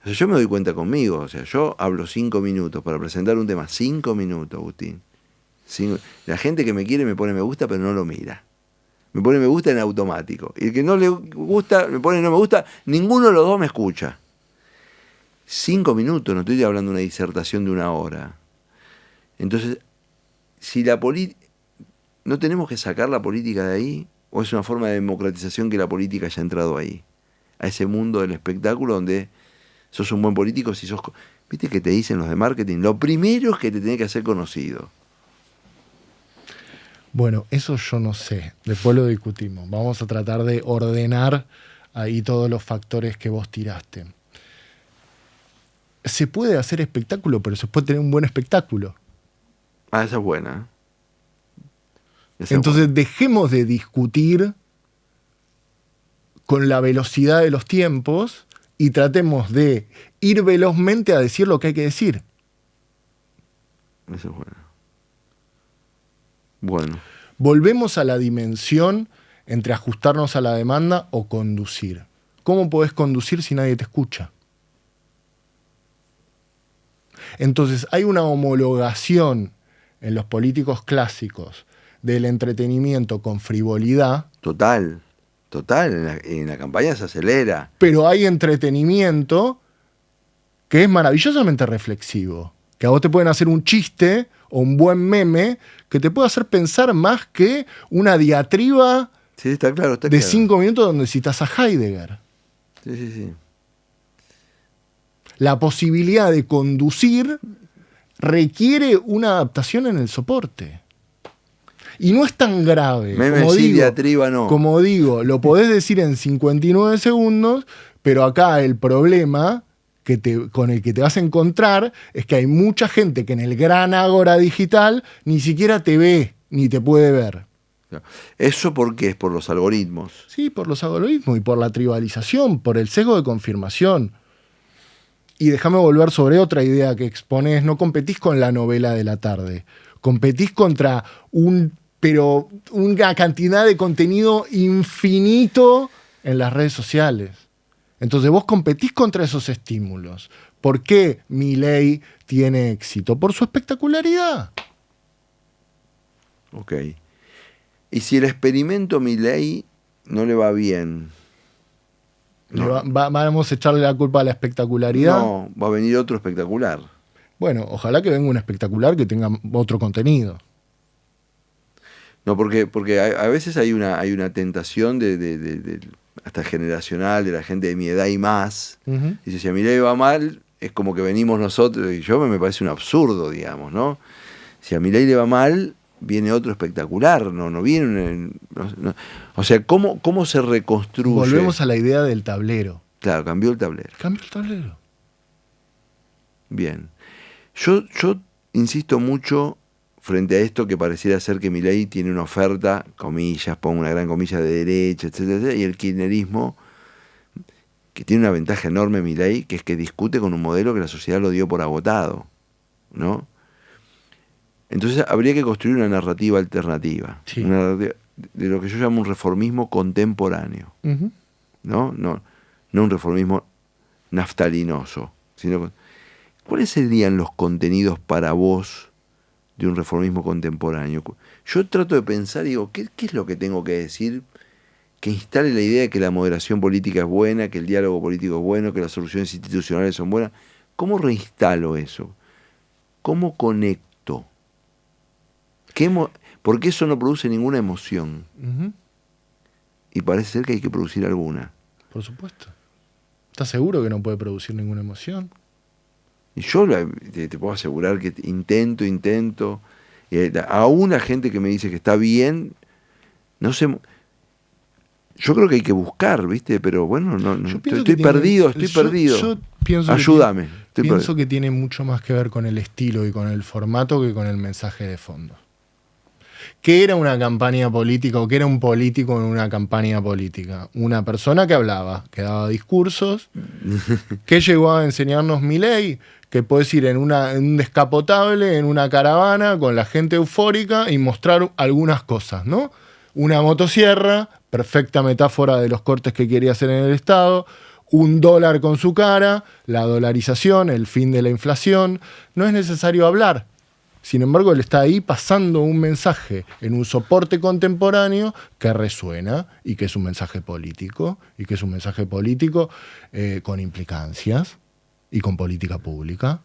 O sea, yo me doy cuenta conmigo, o sea, yo hablo 5 minutos para presentar un tema, 5 minutos, Agustín. La gente que me quiere me pone me gusta, pero no lo mira. Me pone me gusta en automático. Y el que no le gusta, me pone no me gusta, ninguno de los dos me escucha. 5 minutos, no estoy hablando de una disertación de 1 hora. Entonces, si ¿no tenemos que sacar la política de ahí? ¿O es una forma de democratización que la política haya entrado ahí? A ese mundo del espectáculo donde sos un buen político si sos... ¿Viste que te dicen los de marketing? Lo primero es que te tenés que hacer conocido. Bueno, eso yo no sé. Después lo discutimos. Vamos a tratar de ordenar ahí todos los factores que vos tiraste. Se puede hacer espectáculo, pero se puede tener un buen espectáculo. Ah, esa es buena. Esa Entonces es buena. dejemos de discutir con la velocidad de los tiempos y tratemos de ir velozmente a decir lo que hay que decir. Esa es buena. Bueno. Volvemos a la dimensión entre ajustarnos a la demanda o conducir. ¿Cómo podés conducir si nadie te escucha? Entonces hay una homologación en los políticos clásicos del entretenimiento con frivolidad. Total. En la campaña se acelera. Pero hay entretenimiento que es maravillosamente reflexivo. Que a vos te pueden hacer un chiste o un buen meme que te puede hacer pensar más que una diatriba Sí, está claro, está de claro. 5 minutos donde citas a Heidegger. Sí. La posibilidad de conducir requiere una adaptación en el soporte. Y no es tan grave. Meme sí, diatriba no. Como digo, lo podés decir en 59 segundos, pero acá el problema con el que te vas a encontrar es que hay mucha gente que en el gran ágora digital ni siquiera te ve ni te puede ver. ¿Eso por qué? Es por los algoritmos. Sí, por los algoritmos y por la tribalización, por el sesgo de confirmación. Y déjame volver sobre otra idea que exponés. No competís con la novela de la tarde. Competís contra una cantidad de contenido infinito en las redes sociales. Entonces vos competís contra esos estímulos. ¿Por qué Milei tiene éxito? Por su espectacularidad. Ok. Y si el experimento Milei no le va bien. No. ¿Vamos a echarle la culpa a la espectacularidad? No, va a venir otro espectacular. Bueno, ojalá que venga un espectacular que tenga otro contenido. No, porque a veces hay una tentación de hasta generacional, de la gente de mi edad y más. Uh-huh. Dice, si a Milei va mal, es como que venimos nosotros, y yo me parece un absurdo, digamos, ¿no? Si a Milei le va mal, viene otro espectacular, no viene... No. O sea, ¿cómo se reconstruye? Volvemos a la idea del tablero. Claro, cambió el tablero. Cambió el tablero. Bien. Yo insisto mucho frente a esto que pareciera ser que Milei tiene una oferta, comillas, pongo una gran comilla, de derecha, etcétera, y el kirchnerismo, que tiene una ventaja enorme Milei, que es que discute con un modelo que la sociedad lo dio por agotado, ¿no? Entonces habría que construir una narrativa alternativa, Sí. una narrativa de lo que yo llamo un reformismo contemporáneo, Uh-huh. no un reformismo naftalinoso, sino ¿cuáles serían los contenidos para vos de un reformismo contemporáneo? Yo trato de pensar y digo, ¿qué es lo que tengo que decir que instale la idea de que la moderación política es buena, que el diálogo político es bueno, que las soluciones institucionales son buenas? ¿Cómo reinstalo eso? ¿Cómo conecto? Porque eso no produce ninguna emoción. Uh-huh. Y parece ser que hay que producir alguna. Por supuesto. ¿Estás seguro que no puede producir ninguna emoción? Y yo te puedo asegurar que intento. Aún la gente que me dice que está bien, no sé. Yo creo que hay que buscar, ¿viste? Pero bueno, no estoy perdido. Yo pienso Ayúdame. Pienso que tiene mucho más que ver con el estilo y con el formato que con el mensaje de fondo. ¿Qué era una campaña política o qué era un político en una campaña política? Una persona que hablaba, que daba discursos. ¿Qué llegó a enseñarnos Milei? Que podés ir en un descapotable, en una caravana, con la gente eufórica y mostrar algunas cosas, ¿no? Una motosierra, perfecta metáfora de los cortes que quería hacer en el Estado, $1 con su cara, la dolarización, el fin de la inflación. No es necesario hablar. Sin embargo, él está ahí pasando un mensaje en un soporte contemporáneo que resuena y que es un mensaje político, con implicancias y con política pública.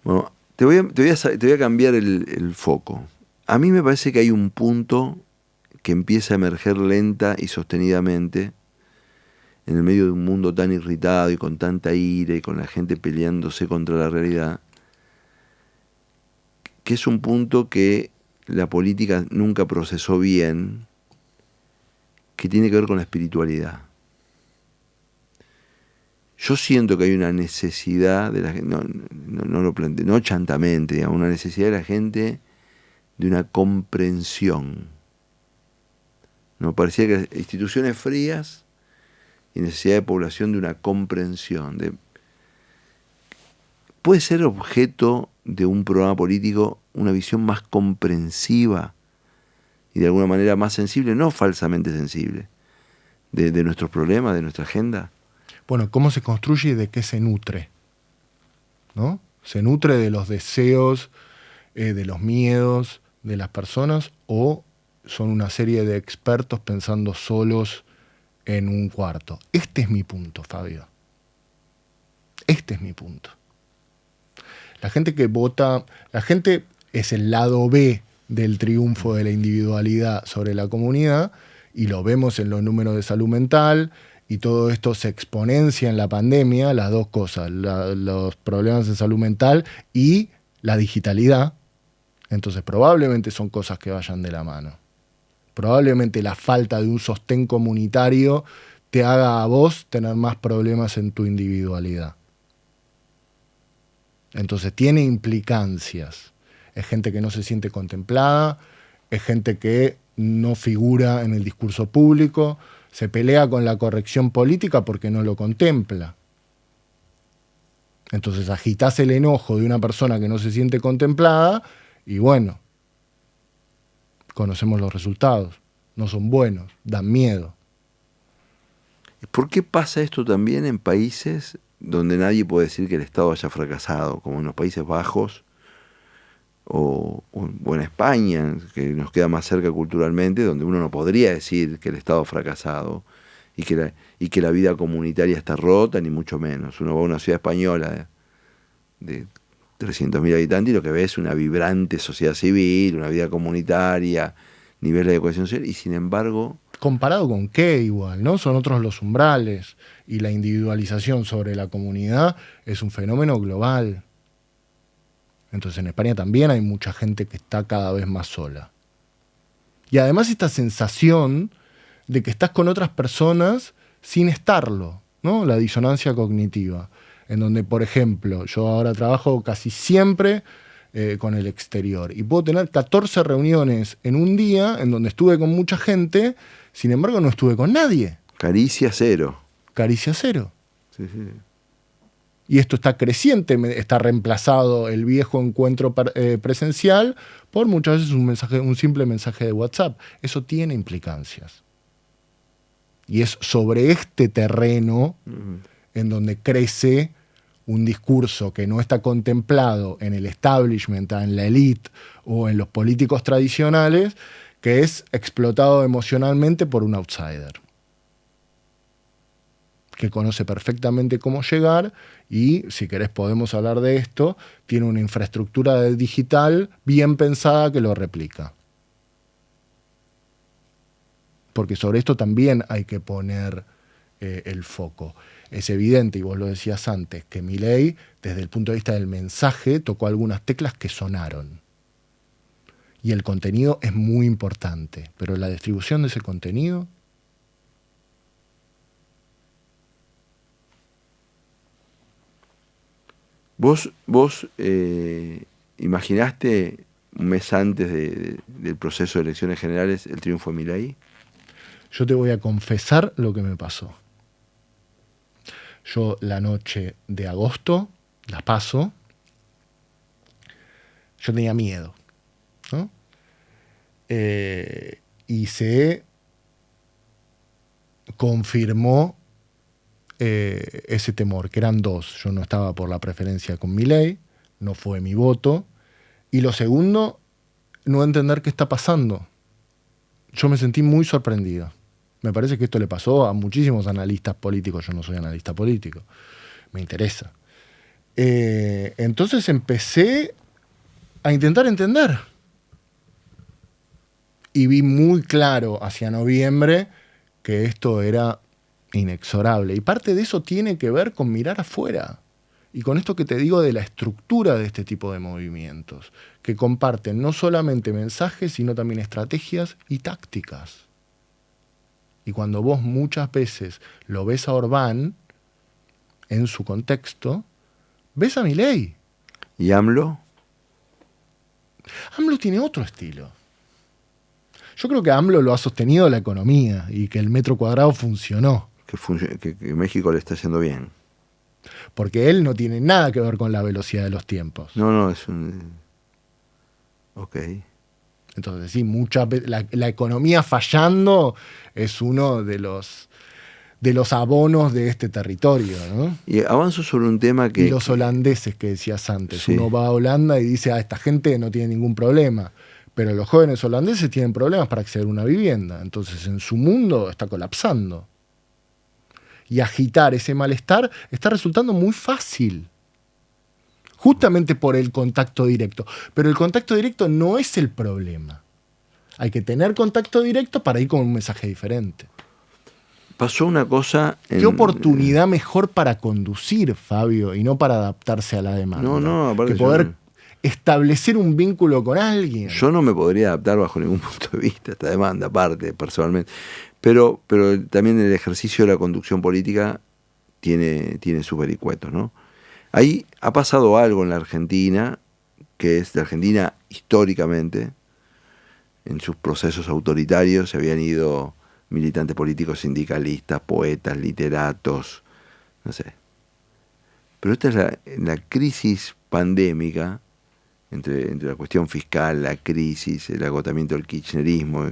Bueno, te voy a cambiar el foco. A mí me parece que hay un punto que empieza a emerger lenta y sostenidamente en el medio de un mundo tan irritado y con tanta ira y con la gente peleándose contra la realidad, que es un punto que la política nunca procesó bien, que tiene que ver con la espiritualidad. Yo siento que hay una necesidad de la gente, no lo planteo, no chantamente, digamos, una necesidad de la gente de una comprensión. ¿No? Parecía que instituciones frías y necesidad de población de una comprensión. ¿Puede ser objeto de un programa político una visión más comprensiva y de alguna manera más sensible, no falsamente sensible, de nuestros problemas, de nuestra agenda? Bueno, ¿cómo se construye y de qué se nutre? ¿No? ¿Se nutre de los deseos, de los miedos de las personas, o son una serie de expertos pensando solos en un cuarto? Este es mi punto, Fabio. Este es mi punto. La gente que vota, la gente es el lado B del triunfo de la individualidad sobre la comunidad, y lo vemos en los números de salud mental, y todo esto se exponencia en la pandemia, las dos cosas, los problemas de salud mental y la digitalidad. Entonces probablemente son cosas que vayan de la mano. Probablemente la falta de un sostén comunitario te haga a vos tener más problemas en tu individualidad. Entonces tiene implicancias. Es gente que no se siente contemplada, es gente que no figura en el discurso público, se pelea con la corrección política porque no lo contempla. Entonces agitás el enojo de una persona que no se siente contemplada y bueno, conocemos los resultados. No son buenos, dan miedo. ¿Por qué pasa esto también en países donde nadie puede decir que el Estado haya fracasado, como en los Países Bajos o en España, que nos queda más cerca culturalmente, donde uno no podría decir que el Estado ha fracasado y que la vida comunitaria está rota, ni mucho menos? Uno va a una ciudad española de 300.000 habitantes y lo que ve es una vibrante sociedad civil, una vida comunitaria, niveles de cohesión social, y sin embargo... ¿Comparado con qué igual? ¿No? Son otros los umbrales, y la individualización sobre la comunidad es un fenómeno global. Entonces en España también hay mucha gente que está cada vez más sola. Y además esta sensación de que estás con otras personas sin estarlo, ¿no? La disonancia cognitiva, en donde, por ejemplo, yo ahora trabajo casi siempre con el exterior y puedo tener 14 reuniones en un día en donde estuve con mucha gente, sin embargo no estuve con nadie. Caricia cero. Caricia cero. Sí, sí. Y esto está creciente, está reemplazado el viejo encuentro presencial por muchas veces un simple mensaje de WhatsApp. Eso tiene implicancias. Y es sobre este terreno en donde crece un discurso que no está contemplado en el establishment, en la élite o en los políticos tradicionales, que es explotado emocionalmente por un outsider que conoce perfectamente cómo llegar y, si querés podemos hablar de esto, tiene una infraestructura digital bien pensada que lo replica. Porque sobre esto también hay que poner el foco. Es evidente, y vos lo decías antes, que Milei, desde el punto de vista del mensaje, tocó algunas teclas que sonaron. Y el contenido es muy importante, pero la distribución de ese contenido... ¿Vos imaginaste un mes antes del proceso de elecciones generales el triunfo de Milei? Yo te voy a confesar lo que me pasó. Yo la noche de agosto, la paso, yo tenía miedo, ¿no? Y se confirmó ese temor, que eran dos. Yo no estaba por la preferencia con Milei, no fue mi voto. Y lo segundo, no entender qué está pasando. Yo me sentí muy sorprendido. Me parece que esto le pasó a muchísimos analistas políticos. Yo no soy analista político, me interesa. Entonces empecé a intentar entender. Y vi muy claro hacia noviembre que esto era inexorable. Y parte de eso tiene que ver con mirar afuera. Y con esto que te digo de la estructura de este tipo de movimientos, que comparten no solamente mensajes, sino también estrategias y tácticas. Y cuando vos muchas veces lo ves a Orbán en su contexto, ves a Milei. ¿Y AMLO? AMLO tiene otro estilo. Yo creo que AMLO lo ha sostenido la economía y que el metro cuadrado funcionó. Que México le está yendo bien. Porque él no tiene nada que ver con la velocidad de los tiempos. No, es un... Ok. Entonces, sí, muchas veces la economía fallando es uno de los abonos de este territorio, ¿no? Y avanzo sobre un tema que... Y los holandeses que decías antes. Sí. Uno va a Holanda y dice, esta gente no tiene ningún problema. Pero los jóvenes holandeses tienen problemas para acceder a una vivienda. Entonces, en su mundo está colapsando. Y agitar ese malestar está resultando muy fácil. Justamente por el contacto directo. Pero el contacto directo no es el problema. Hay que tener contacto directo para ir con un mensaje diferente. Pasó una cosa... ¿Qué oportunidad mejor para conducir, Fabio, y no para adaptarse a la demanda? Aparte que poder establecer un vínculo con alguien. Yo no me podría adaptar bajo ningún punto de vista a esta demanda, aparte, personalmente. Pero también el ejercicio de la conducción política tiene sus vericuetos, ¿no? Ahí ha pasado algo en la Argentina, que es de Argentina históricamente, en sus procesos autoritarios se habían ido militantes políticos, sindicalistas, poetas, literatos, no sé. Pero esta es la crisis pandémica, entre la cuestión fiscal, la crisis, el agotamiento del kirchnerismo,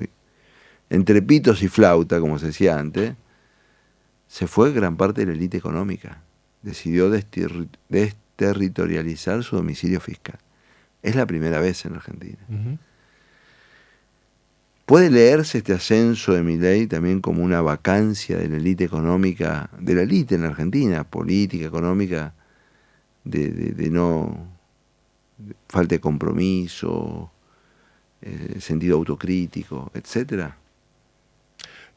entre pitos y flauta, como se decía antes, se fue gran parte de la élite económica. Decidió desterritorializar su domicilio fiscal. Es la primera vez en Argentina. Uh-huh. ¿Puede leerse este ascenso de Milei también como una vacancia de la élite económica, de la élite en la Argentina, política, económica, de no falta de compromiso, sentido autocrítico, etcétera?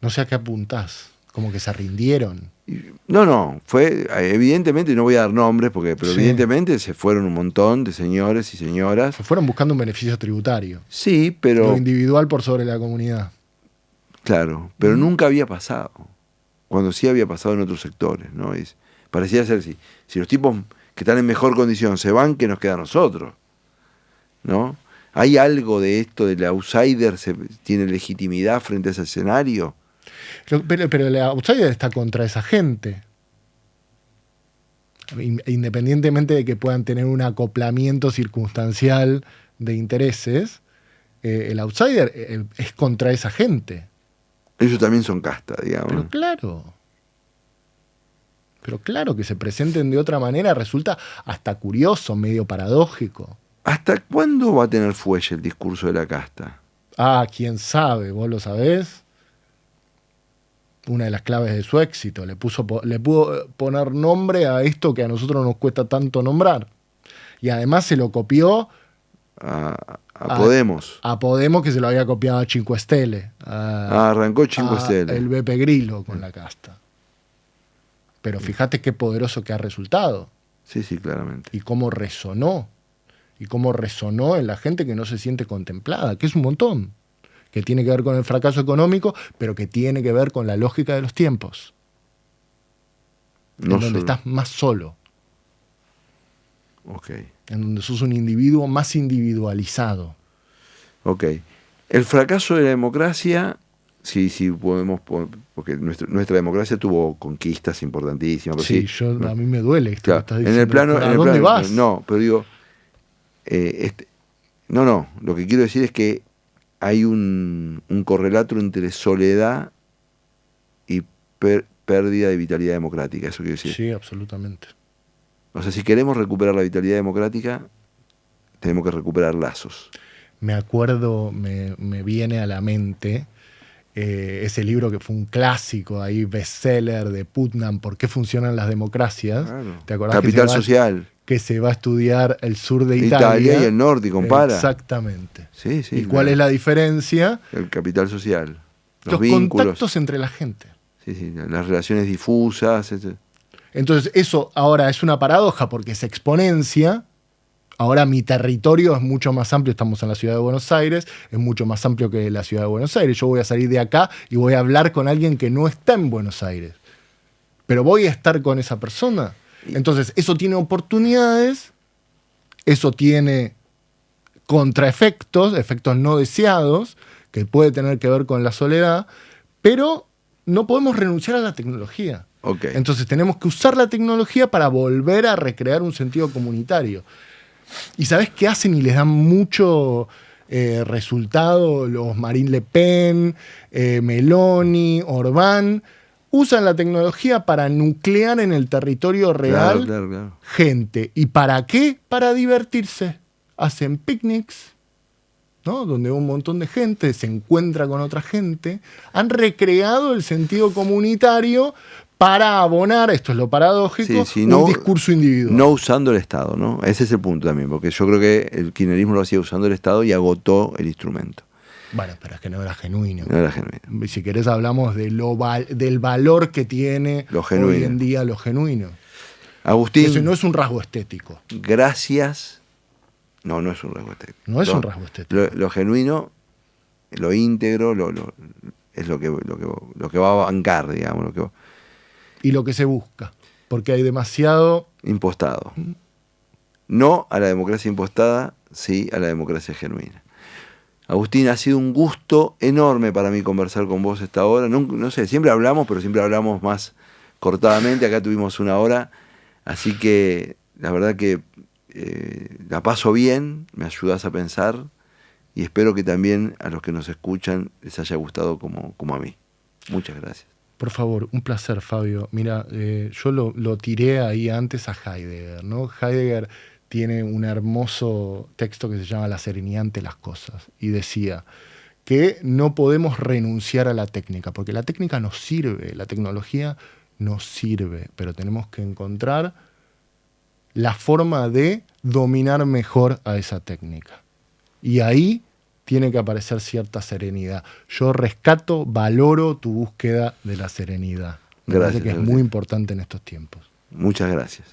No sé a qué apuntás, como que se rindieron. No, fue, evidentemente, no voy a dar nombres, pero Sí. Evidentemente se fueron un montón de señores y señoras. Se fueron buscando un beneficio tributario. Sí, pero... Lo individual por sobre la comunidad. Claro, pero nunca había pasado. Cuando sí había pasado en otros sectores, ¿no? Parecía ser si los tipos que están en mejor condición se van, ¿qué nos queda a nosotros? ¿No? ¿Hay algo de esto del outsider tiene legitimidad frente a ese escenario? Pero el outsider está contra esa gente. Independientemente de que puedan tener un acoplamiento circunstancial de intereses, el outsider es contra esa gente. Ellos también son casta, digamos. Pero claro que se presenten de otra manera resulta hasta curioso, medio paradójico. ¿Hasta cuándo va a tener fuelle el discurso de la casta? Ah, quién sabe, vos lo sabés. Una de las claves de su éxito. Le pudo poner nombre a esto que a nosotros nos cuesta tanto nombrar. Y además se lo copió A Podemos. A Podemos, que se lo había copiado a Cinque Stelle. Arrancó Cinque Stelle. El Beppe Grillo con la casta. Pero fíjate qué poderoso que ha resultado. Sí, claramente. Y cómo resonó. Y cómo resonó en la gente que no se siente contemplada, que es un montón. Que tiene que ver con el fracaso económico, pero que tiene que ver con la lógica de los tiempos. En donde estás más solo. Ok. En donde sos un individuo más individualizado. Ok. El fracaso de la democracia, sí podemos, porque nuestra democracia tuvo conquistas importantísimas. Sí, a mí me duele esto. Claro, que estás diciendo. ¿A dónde vas? No, pero digo, lo que quiero decir es que hay un correlato entre soledad y pérdida de vitalidad democrática, eso quiero decir. Sí, absolutamente. O sea, si queremos recuperar la vitalidad democrática, tenemos que recuperar lazos. Me acuerdo, me viene a la mente ese libro que fue un clásico, ahí bestseller de Putnam, ¿Por qué funcionan las democracias? Claro. ¿Te acordás? Capital Social. Que se va a estudiar el sur de Italia. Y el norte, y compara. Exactamente. Sí, ¿Y cuál es la diferencia? El capital social. Los vínculos. Contactos entre la gente. Sí, las relaciones difusas. Entonces eso ahora es una paradoja porque se exponencia. Ahora mi territorio es mucho más amplio, estamos en la ciudad de Buenos Aires, es mucho más amplio que la ciudad de Buenos Aires. Yo voy a salir de acá y voy a hablar con alguien que no está en Buenos Aires. Pero voy a estar con esa persona. Entonces, eso tiene oportunidades, eso tiene contraefectos, efectos no deseados, que puede tener que ver con la soledad, pero no podemos renunciar a la tecnología. Okay. Entonces, tenemos que usar la tecnología para volver a recrear un sentido comunitario. ¿Y sabés qué hacen y les dan mucho resultado los Marine Le Pen, Meloni, Orbán? Usan la tecnología para nuclear en el territorio real Claro. gente. ¿Y para qué? Para divertirse. Hacen picnics, ¿no? Donde un montón de gente se encuentra con otra gente. Han recreado el sentido comunitario para abonar, esto es lo paradójico, un discurso individual. No usando el Estado, ¿no? Ese es el punto también, porque yo creo que el kirchnerismo lo hacía usando el Estado y agotó el instrumento. Bueno, pero es que no era genuino. No era genuino. Si querés hablamos de del valor que tiene hoy en día lo genuino. Agustín. Eso no es un rasgo estético. Gracias. No es un rasgo estético. No es un rasgo estético. Lo genuino, lo íntegro, es lo que va a bancar, digamos. Y lo que se busca. Porque hay demasiado... impostado. No a la democracia impostada, sí a la democracia genuina. Agustín, ha sido un gusto enorme para mí conversar con vos esta hora. No sé, siempre hablamos, pero siempre hablamos más cortadamente. Acá tuvimos 1 hora, así que la verdad que la paso bien, me ayudás a pensar y espero que también a los que nos escuchan les haya gustado como a mí. Muchas gracias. Por favor, un placer, Fabio. Mira, yo lo tiré ahí antes a Heidegger, ¿no? Heidegger tiene un hermoso texto que se llama La serenidad ante las cosas. Y decía que no podemos renunciar a la técnica, porque la técnica nos sirve, la tecnología nos sirve, pero tenemos que encontrar la forma de dominar mejor a esa técnica. Y ahí tiene que aparecer cierta serenidad. Yo rescato, valoro tu búsqueda de la serenidad. Me parece que es muy importante en estos tiempos. Muchas gracias.